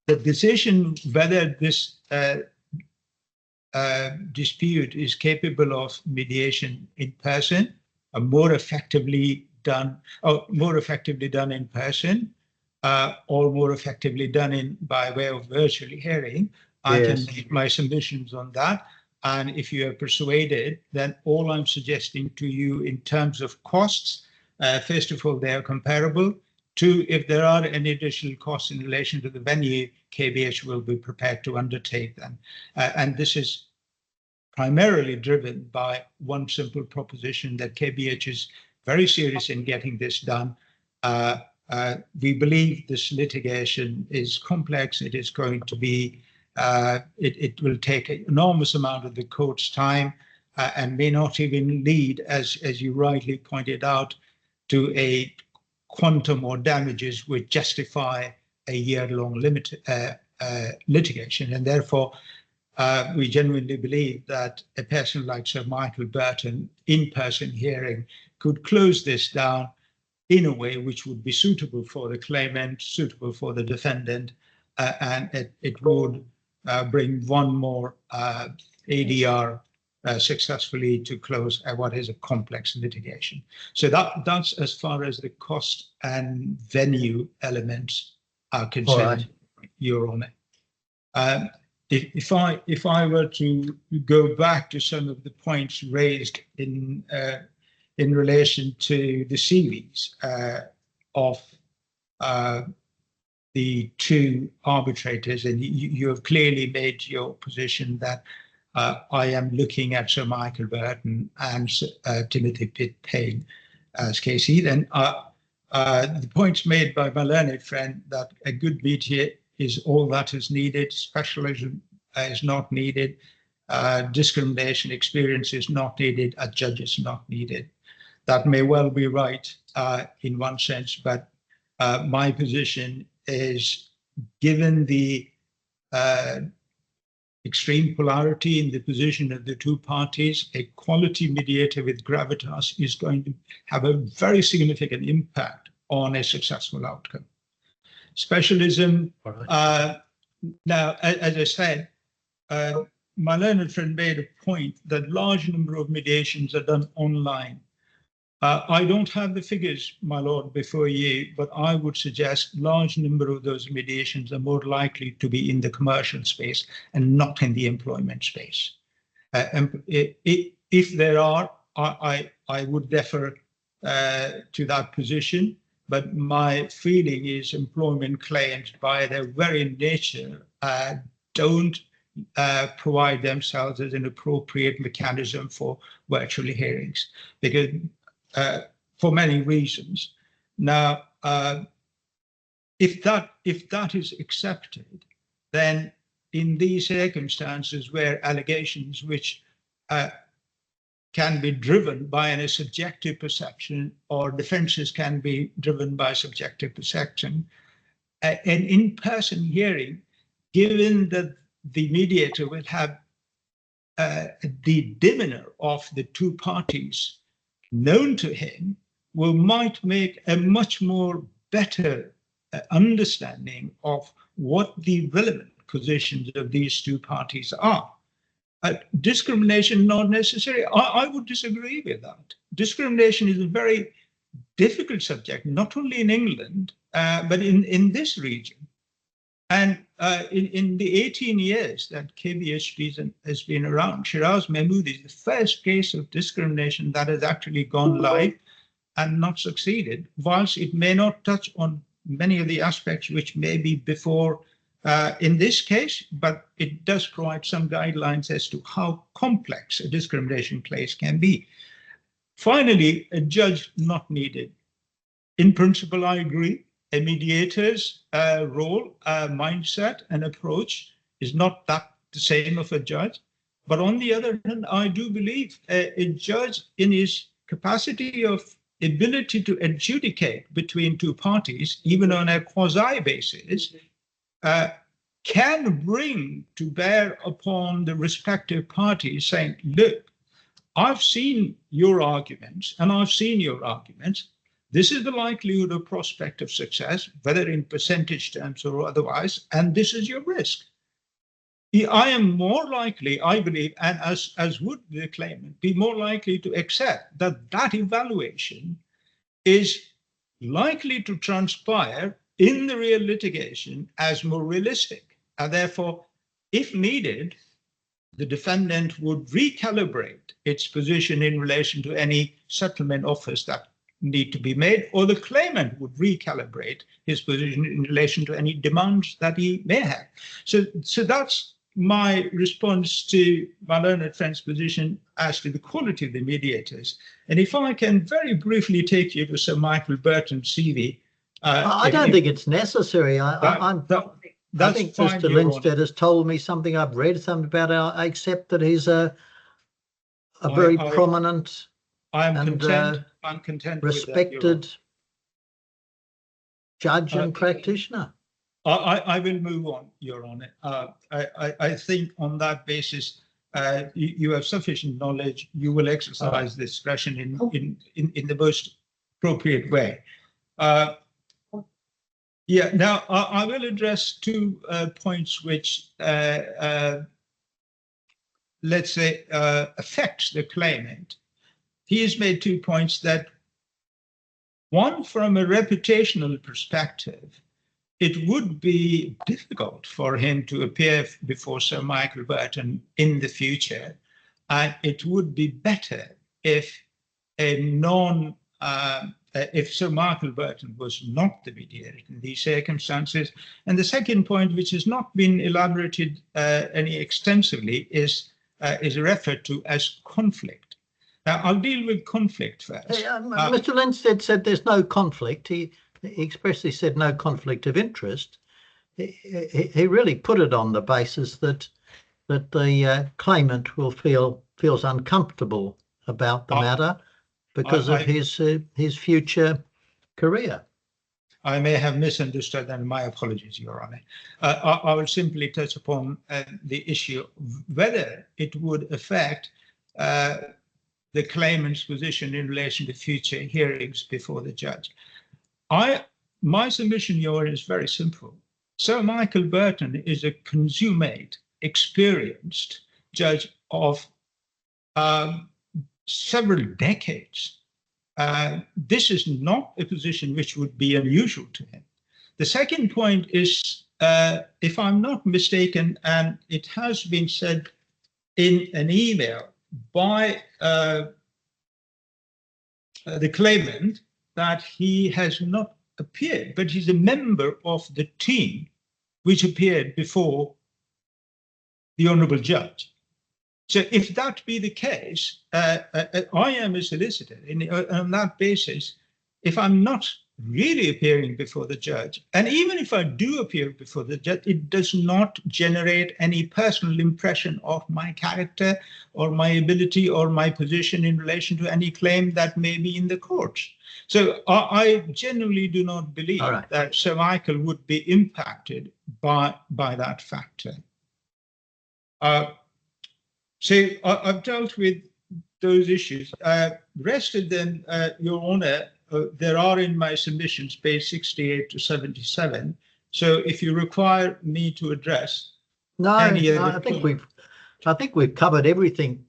Speaker 4: the decision whether this dispute is capable of mediation in person, or more effectively done in person, or more effectively done by way of virtual hearing, I can make my submissions on that. And if you are persuaded, then all I'm suggesting to you in terms of costs, first of all, they are comparable. Two, if there are any additional costs in relation to the venue, KBH will be prepared to undertake them. And this is primarily driven by one simple proposition that KBH is very serious in getting this done. We believe this litigation is complex. It is going to be, it will take an enormous amount of the court's time and may not even lead, as you rightly pointed out, to a quantum or damages which justify a year-long litigation. And therefore, we genuinely believe that a person like Sir Michael Burton, in-person hearing, could close this down in a way which would be suitable for the claimant, suitable for the defendant, and it would bring one more ADR successfully to close what is a complex litigation. So that's as far as the cost and venue elements are concerned, Your Honour. If I were to go back to some of the points raised in relation to the CVs of the two arbitrators, and you have clearly made your position that I am looking at Sir Michael Burton and Timothy Pitt-Payne as KC, then the points made by my learned friend that a good mediator is all that is needed, specialism is not needed, discrimination experience is not needed, a judge is not needed. That may well be right in one sense, but my position is, given the extreme polarity in the position of the two parties, a quality mediator with gravitas is going to have a very significant impact on a successful outcome. Specialism, now, as I said, my learned friend made a point that large number of mediations are done online. I don't have the figures, my lord, before you, but I would suggest large number of those mediations are more likely to be in the commercial space and not in the employment space. If there are, I would defer to that position, but my feeling is employment claims by their very nature don't provide themselves as an appropriate mechanism for virtual hearings, because for many reasons. Now, if that is accepted, then in these circumstances where allegations which can be driven by a subjective perception, or defenses can be driven by subjective perception, an in-person hearing, given that the mediator will have the demeanor of the two parties known to him might make a much more better understanding of what the relevant positions of these two parties are. Discrimination not necessary. I would disagree with that. Discrimination is a very difficult subject, not only in England, but in this region. And in the 18 years that KBH has been around, Shiraz Mahmood is the first case of discrimination that has actually gone live and not succeeded, whilst it may not touch on many of the aspects which may be before in this case, but it does provide some guidelines as to how complex a discrimination case can be. Finally, a judge not needed. In principle, I agree. A mediator's role, mindset, and approach is not that the same of a judge. But on the other hand, I do believe a judge, in his capacity of ability to adjudicate between two parties, even on a quasi basis, can bring to bear upon the respective parties saying, look, I've seen your arguments and I've seen your arguments. This is the likelihood or prospect of success, whether in percentage terms or otherwise, and this is your risk. I am more likely, I believe, and as would the claimant, be more likely to accept that that evaluation is likely to transpire in the real litigation as more realistic. And therefore, if needed, the defendant would recalibrate its position in relation to any settlement offers that need to be made, or the claimant would recalibrate his position in relation to any demands that he may have. So that's my response to my learned friend's position as to the quality of the mediators. And if I can very briefly take you to Sir Michael Burton's CV.
Speaker 2: I don't think it's necessary. I think Mr. Lindstedt has told me something. I've read something about it. I accept that he's a very prominent
Speaker 4: I'm content
Speaker 2: respected judge and practitioner.
Speaker 4: I will move on, Your Honour. I think on that basis, you have sufficient knowledge. You will exercise discretion in the most appropriate way. Yeah. Now I will address two points which, let's say, affect the claimant. He has made 2 points that, one, from a reputational perspective, it would be difficult for him to appear before Sir Michael Burton in the future, and it would be better if if Sir Michael Burton was not the mediator in these circumstances. And the second point, which has not been elaborated any extensively, is referred to as conflict. Now, I'll deal with conflict first.
Speaker 2: Mr. Lindstedt said there's no conflict. He expressly said no conflict of interest. He really put it on the basis that the claimant feels uncomfortable about the matter because of his future career.
Speaker 4: I may have misunderstood, and my apologies, Your Honour. I will simply touch upon the issue of whether it would affect the claimant's position in relation to future hearings before the judge. My submission, Your Honour, is very simple. Sir Michael Burton is a consummate, experienced judge of several decades. This is not a position which would be unusual to him. The second point is, if I'm not mistaken, and it has been said in an email by the claimant, that he has not appeared, but he's a member of the team which appeared before the Honourable Judge. So if that be the case, I am a solicitor. On that basis, if I'm not really appearing before the judge, and even if I do appear before the judge, it does not generate any personal impression of my character or my ability or my position in relation to any claim that may be in the courts. So I genuinely do not believe that Sir Michael would be impacted by that factor. So I've dealt with those issues. rest of them, Your Honour, there are in my submissions, page 68 to 77. So if you require me to address any of the
Speaker 2: I think we've covered everything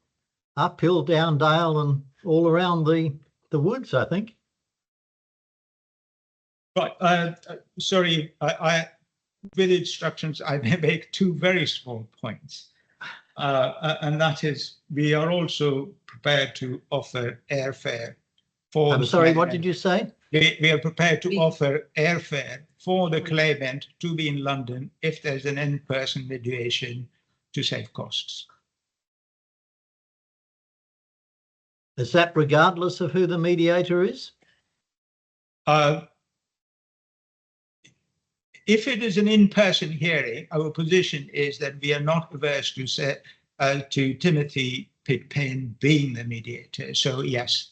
Speaker 2: uphill, down Dale, and all around the woods, I think.
Speaker 4: Right. Sorry, with instructions, I may make two very small points. And that is, we are also prepared to offer airfare for
Speaker 2: I'm sorry, what did you say?
Speaker 4: We are prepared to offer airfare for the claimant to be in London if there's an in-person mediation to save costs.
Speaker 2: Is that regardless of who the mediator is?
Speaker 4: If it is an in-person hearing, our position is that we are not averse to Timothy Pitt-Payne being the mediator. So yes.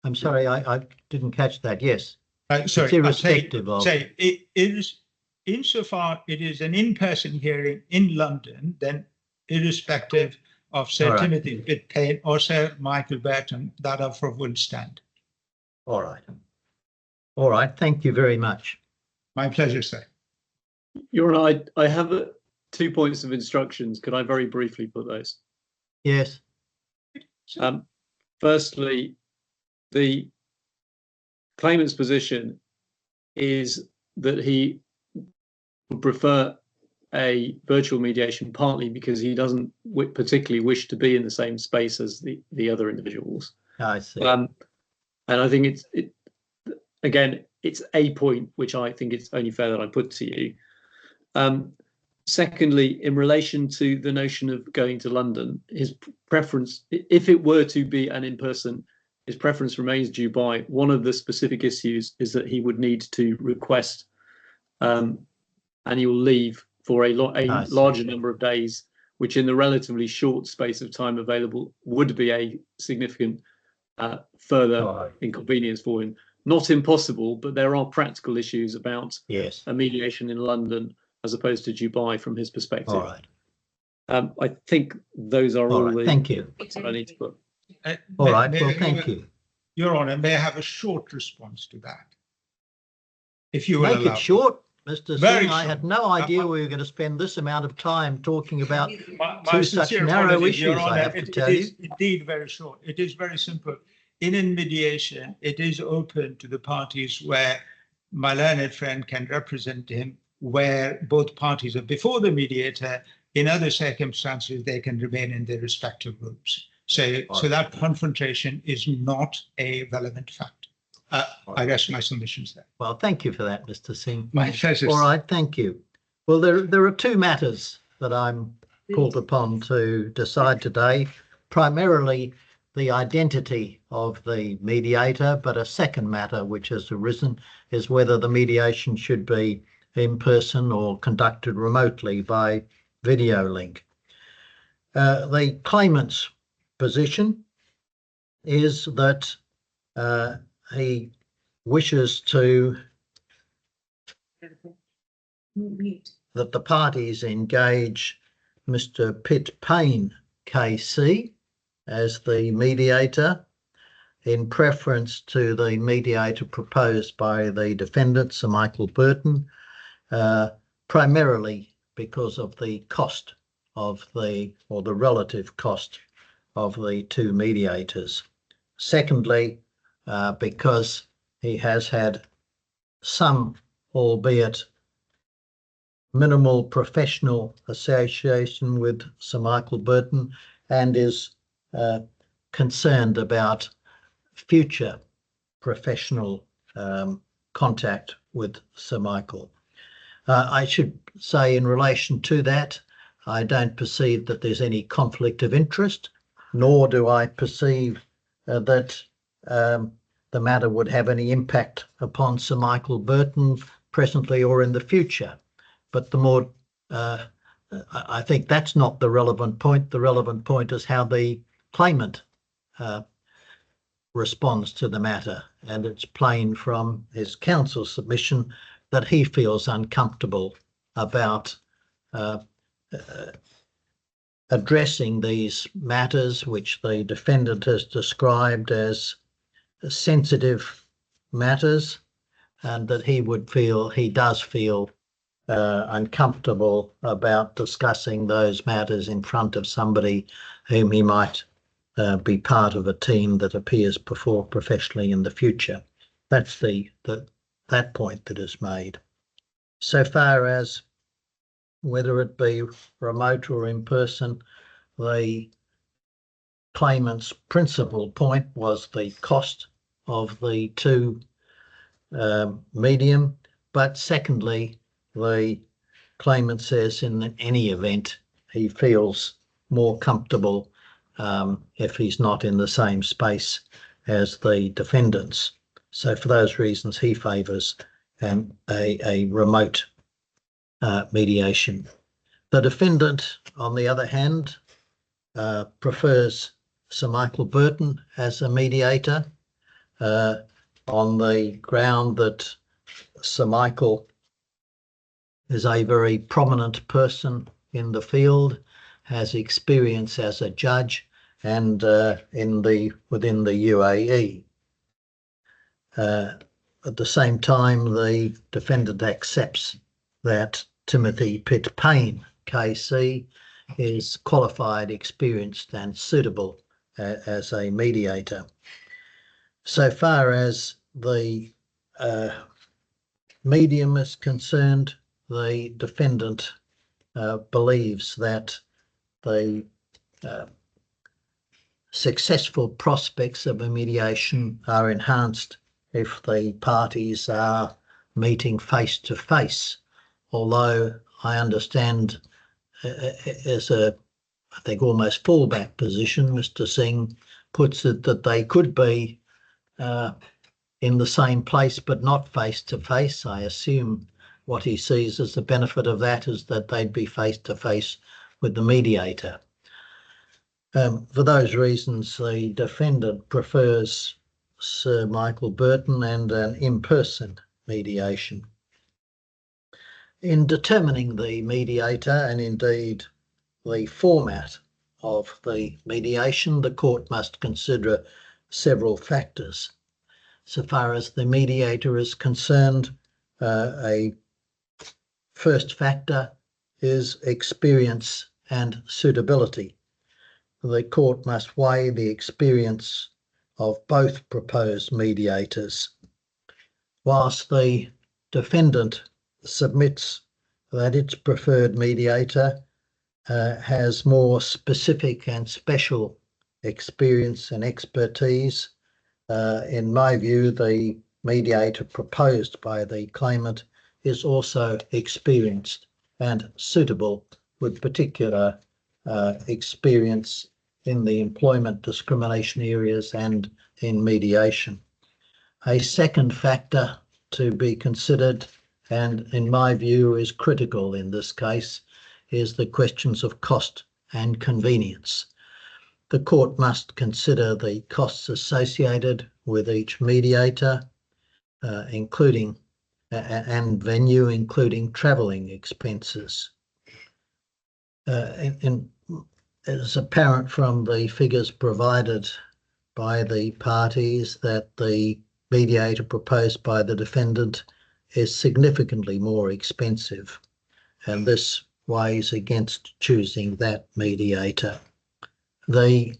Speaker 2: I'm sorry, I didn't catch that. Yes.
Speaker 4: Sorry,
Speaker 2: it's irrespective of.
Speaker 4: It is, insofar it is an in-person hearing in London, then irrespective of Sir Timothy Pitt-Payne or Sir Michael Burton, that offer will stand.
Speaker 2: All right. All right. Thank you very much.
Speaker 4: My pleasure, sir.
Speaker 3: Your Honour, I have 2 points of instructions. Could I very briefly put those?
Speaker 2: Yes.
Speaker 3: Firstly, the claimant's position is that he would prefer a virtual mediation, partly because he doesn't particularly wish to be in the same space as the other individuals.
Speaker 2: I see.
Speaker 3: And I think again, it's a point which I think it's only fair that I put to you. Secondly, in relation to the notion of going to London, his preference, if it were to be an in-person, his preference remains Dubai. One of the specific issues is that he would need to request annual leave for a larger number of days, which in the relatively short space of time available would be a significant further inconvenience for him. Not impossible, but there are practical issues about a mediation in London as opposed to Dubai from his perspective.
Speaker 2: All right.
Speaker 3: I think those are all the
Speaker 2: thank you.
Speaker 3: points that I need to put.
Speaker 2: All right. Well, thank you.
Speaker 4: Your Honour, may I have a short response to that? If you will
Speaker 2: make it short, Mr.
Speaker 4: Very
Speaker 2: Singh. I had no idea we were going to spend this amount of time talking about two such narrow issues, I have to tell you.
Speaker 4: It is indeed very short. It is very simple. In mediation, it is open to the parties where my learned friend can represent him, where both parties are before the mediator. In other circumstances, they can remain in their respective groups. So that confrontation is not a relevant fact. I rest my submissions there.
Speaker 2: Well, thank you for that, Mr. Singh.
Speaker 4: My pleasure.
Speaker 2: All right, thank you. Well, there are two matters that I'm called upon to decide today, primarily the identity of the mediator, but a second matter which has arisen is whether the mediation should be in person or conducted remotely by video link. The claimant's position is that he wishes that the parties engage Mr. Pitt-Payne KC as the mediator in preference to the mediator proposed by the defendant, Sir Michael Burton, primarily because of the cost of the relative cost of the two mediators. Secondly, because he has had some, albeit minimal, professional association with Sir Michael Burton and is concerned about future professional contact with Sir Michael. I should say in relation to that, I don't perceive that there's any conflict of interest, nor do I perceive that the matter would have any impact upon Sir Michael Burton presently or in the future. But the more, I think that's not the relevant point. The relevant point is how the claimant responds to the matter. And it's plain from his counsel's submission that he feels uncomfortable about addressing these matters, which the defendant has described as sensitive matters, and that he does feel uncomfortable about discussing those matters in front of somebody whom he might be part of a team that appears before professionally in the future. That's that point that is made. So far as whether it be remote or in person, the claimant's principal point was the cost of the two medium, but secondly, the claimant says in any event he feels more comfortable if he's not in the same space as the defendants. So for those reasons he favours a remote mediation. The defendant, on the other hand, prefers Sir Michael Burton as a mediator on the ground that Sir Michael is a very prominent person in the field, has experience as a judge and within the UAE. At the same time, the defendant accepts that Timothy Pitt Payne, KC, is qualified, experienced and suitable as a mediator. So far as the medium is concerned, the defendant believes that the successful prospects of a mediation are enhanced if the parties are meeting face to face, although I understand as a, I think, almost fallback position, Mr. Singh puts it that they could be in the same place but not face to face. I assume what he sees as the benefit of that is that they'd be face to face with the mediator. For those reasons, the defendant prefers Sir Michael Burton and an in-person mediation. In determining the mediator and indeed the format of the mediation, the court must consider several factors. So far as the mediator is concerned, a first factor is experience and suitability. The court must weigh the experience of both proposed mediators. Whilst the defendant submits that its preferred mediator has more specific and special experience and expertise, in my view, the mediator proposed by the claimant is also experienced and suitable with particular experience in the employment discrimination areas and in mediation. A second factor to be considered, and in my view is critical in this case, is the questions of cost and convenience. The court must consider the costs associated with each mediator, including and venue, including travelling expenses. It's apparent from the figures provided by the parties that the mediator proposed by the defendant is significantly more expensive, and this weighs against choosing that mediator. The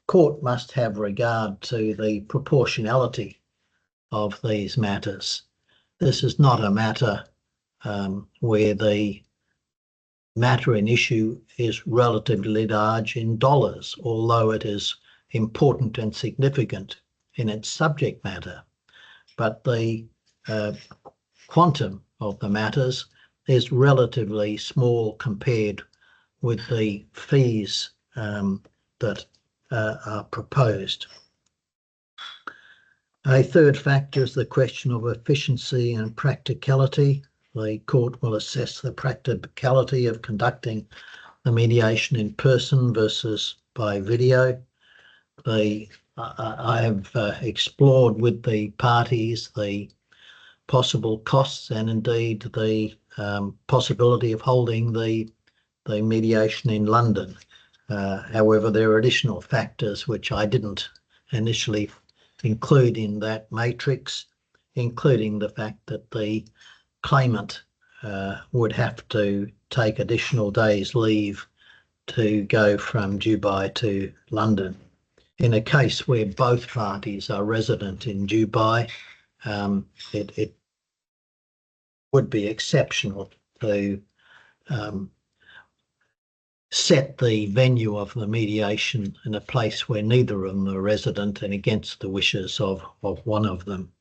Speaker 2: court must have regard to the proportionality of these matters. This is not a matter where the matter in issue is relatively large in dollars, although it is important and significant in its subject matter. But the quantum of the matters is relatively small compared with the fees that are proposed. A third factor is the question of efficiency and practicality. The court will assess the practicality of conducting the mediation in person versus by video. I have explored with the parties the possible costs and indeed the possibility of holding the the mediation in London. However, there are additional factors which I didn't initially include in that matrix, including the fact that the claimant would have to take additional days leave to go from Dubai to London. In a case where both parties are resident in Dubai, it would be exceptional to set the venue of the mediation in a place where neither of them are resident and against the wishes of one of them.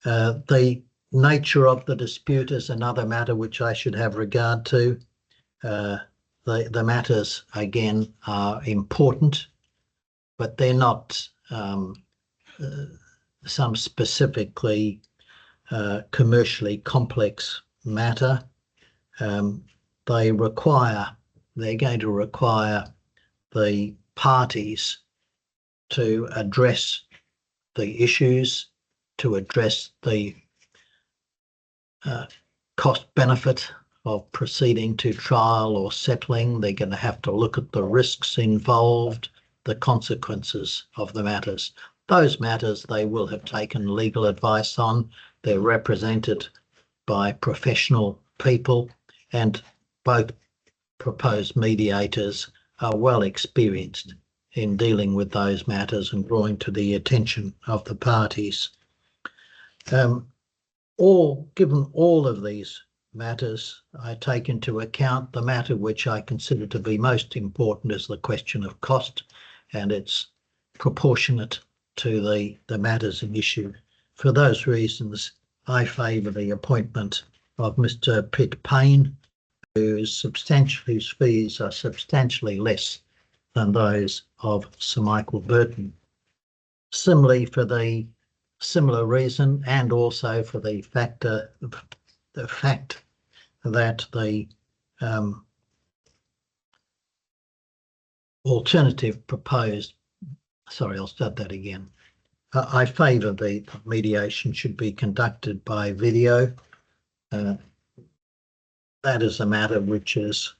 Speaker 2: The nature of the dispute is another matter which I should have regard to. The matters, again, are important, but they're not some specifically commercially complex matter. They're going to require the parties to address the issues, to address the cost benefit of proceeding to trial or settling. They're going to have to look at the risks involved, the consequences of the matters. Those matters they will have taken legal advice on. They're represented by professional people, and both proposed mediators are well experienced in dealing with those matters and drawing to the attention of the parties. Given all of these matters, I take into account the matter which I consider to be most important is the question of cost, and it's proportionate to the matters in issue. For those reasons, I favour the appointment of Mr. Pitt Payne, whose fees are substantially less than those of Sir Michael Burton. Similarly, for the similar reason, and also for the fact that the alternative proposed, sorry, I'll start that again. I favour the mediation should be conducted by video. That is a matter which is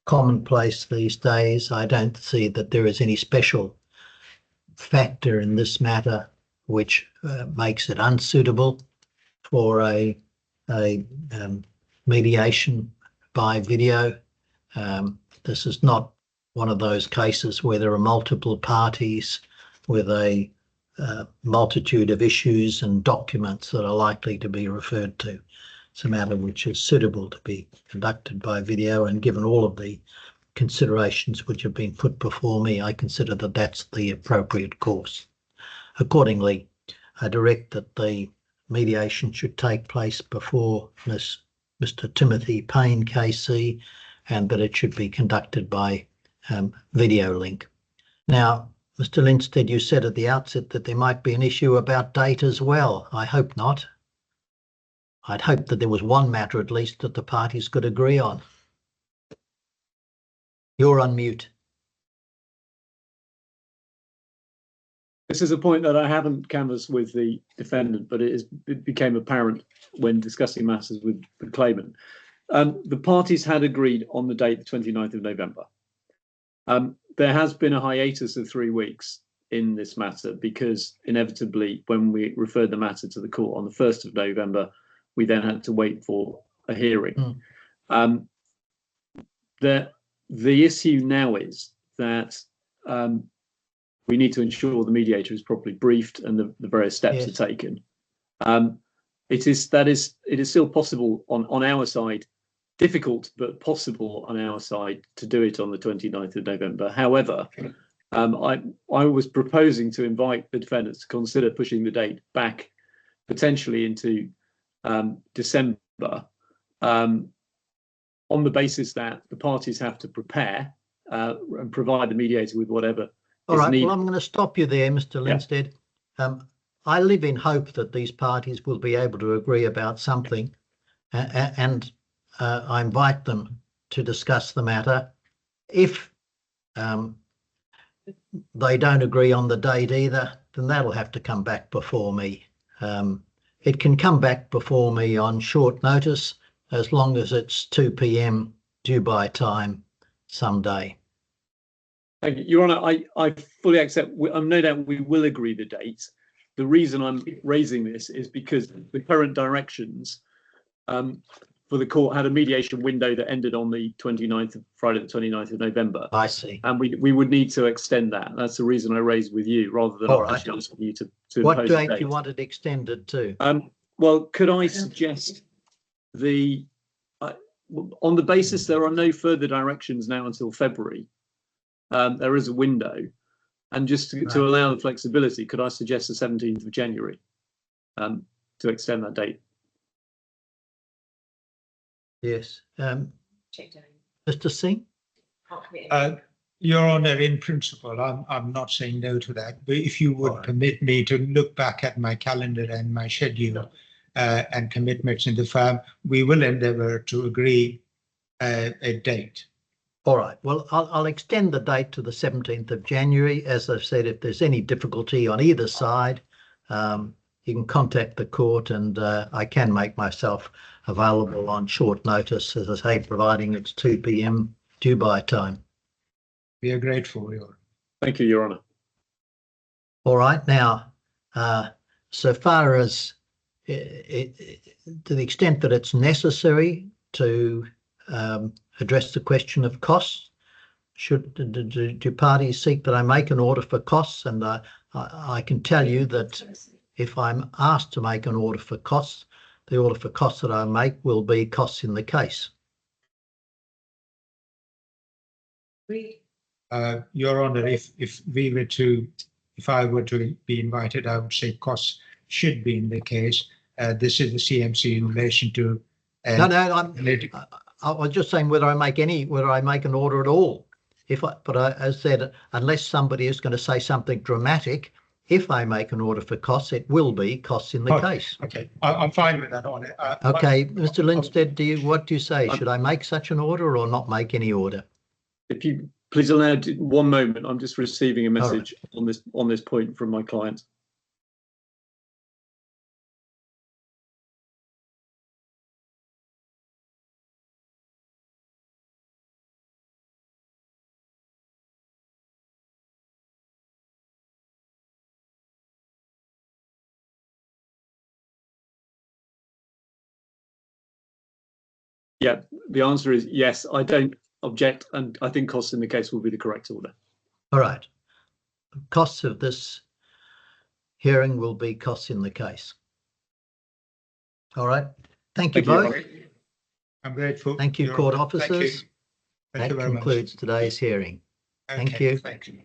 Speaker 2: commonplace these days. I don't see that there is any special factor in this matter which makes it unsuitable for a mediation by video. This is not one of those cases where there are multiple parties with a multitude of issues and documents that are likely to be referred to. It's a matter which is suitable to be conducted by video, and given all of the considerations which have been put before me, I consider that that's the appropriate course. Accordingly, I direct that the mediation should take place before Mr. Timothy Payne KC, and that it should be conducted by video link. Now, Mr. Linstead, you said at the outset that there might be an issue about date as well. I hope not. I'd hope that there was one matter at least that the parties could agree on. You're on mute.
Speaker 3: This is a point that I haven't canvassed with the defendant, but it became apparent when discussing matters with the claimant. The parties had agreed on the date, the 29th of November. There has been a hiatus of 3 weeks in this matter because inevitably when we referred the matter to the court on the 1st of November, we then had to wait for a hearing. The issue now is that we need to ensure the mediator is properly briefed and the various steps are taken. It is still possible on our side, difficult but possible on our side to do it on the 29th of November. However, I was proposing to invite the defendants to consider pushing the date back potentially into December, on the basis that the parties have to prepare and provide the mediator with whatever.
Speaker 2: All right,
Speaker 3: needed.
Speaker 2: well, I'm going to stop you there, Mr. Linstead. I live in hope that these parties will be able to agree about something, and I invite them to discuss the matter. If they don't agree on the date either, then that'll have to come back before me. It can come back before me on short notice, as long as it's 2 p.m. due by time someday.
Speaker 3: Thank you, Your Honour. I fully accept. I'm no doubt we will agree the date. The reason I'm raising this is because the current directions for the court had a mediation window that ended on the 29th of Friday, the 29th of November.
Speaker 2: I see.
Speaker 3: And we would need to extend that. That's the reason I raised with you, rather than actually asking you to
Speaker 2: what
Speaker 3: impose
Speaker 2: date
Speaker 3: a date.
Speaker 2: do you want it extended to?
Speaker 3: Well, could I suggest on the basis there are no further directions now until February, there is a window, and just to allow the flexibility, could I suggest the 17th of January to extend that date?
Speaker 2: Yes. Mr. Singh?
Speaker 4: Your Honour, in principle, I'm not saying no to that. But if you would permit me to look back at my calendar and my schedule and commitments in the firm, we will endeavour to agree a date.
Speaker 2: All right. Well, I'll extend the date to the 17th of January. As I've said, if there's any difficulty on either side, you can contact the court, and I can make myself available on short notice, as I say, providing it's 2 p.m. due by time.
Speaker 4: We are grateful, Your Honour.
Speaker 3: Thank you, Your Honour.
Speaker 2: All right. Now, so far as to the extent that it's necessary to address the question of costs, do parties seek that I make an order for costs? And I can tell you that if I'm asked to make an order for costs, the order for costs that I make will be costs in the case.
Speaker 4: Your Honour, if I were to be invited, I would say costs should be in the case. This is the CMC in relation to.
Speaker 2: I was just saying whether I make an order at all. But as said, unless somebody is going to say something dramatic, if I make an order for costs, it will be costs in the case.
Speaker 4: Okay, I'm fine with that, Honour.
Speaker 2: Okay, Mr. Linstead, what do you say? Should I make such an order or not make any order?
Speaker 3: If you please allow 1 moment, I'm just receiving a message on this point from my client. Yeah, the answer is yes. I don't object, and I think costs in the case will be the correct order.
Speaker 2: All right. Costs of this hearing will be costs in the case. All right. Thank you both.
Speaker 4: I'm grateful.
Speaker 2: Thank you, court officers.
Speaker 4: Thank you very much.
Speaker 2: That concludes today's hearing. Thank you.
Speaker 4: Thank you.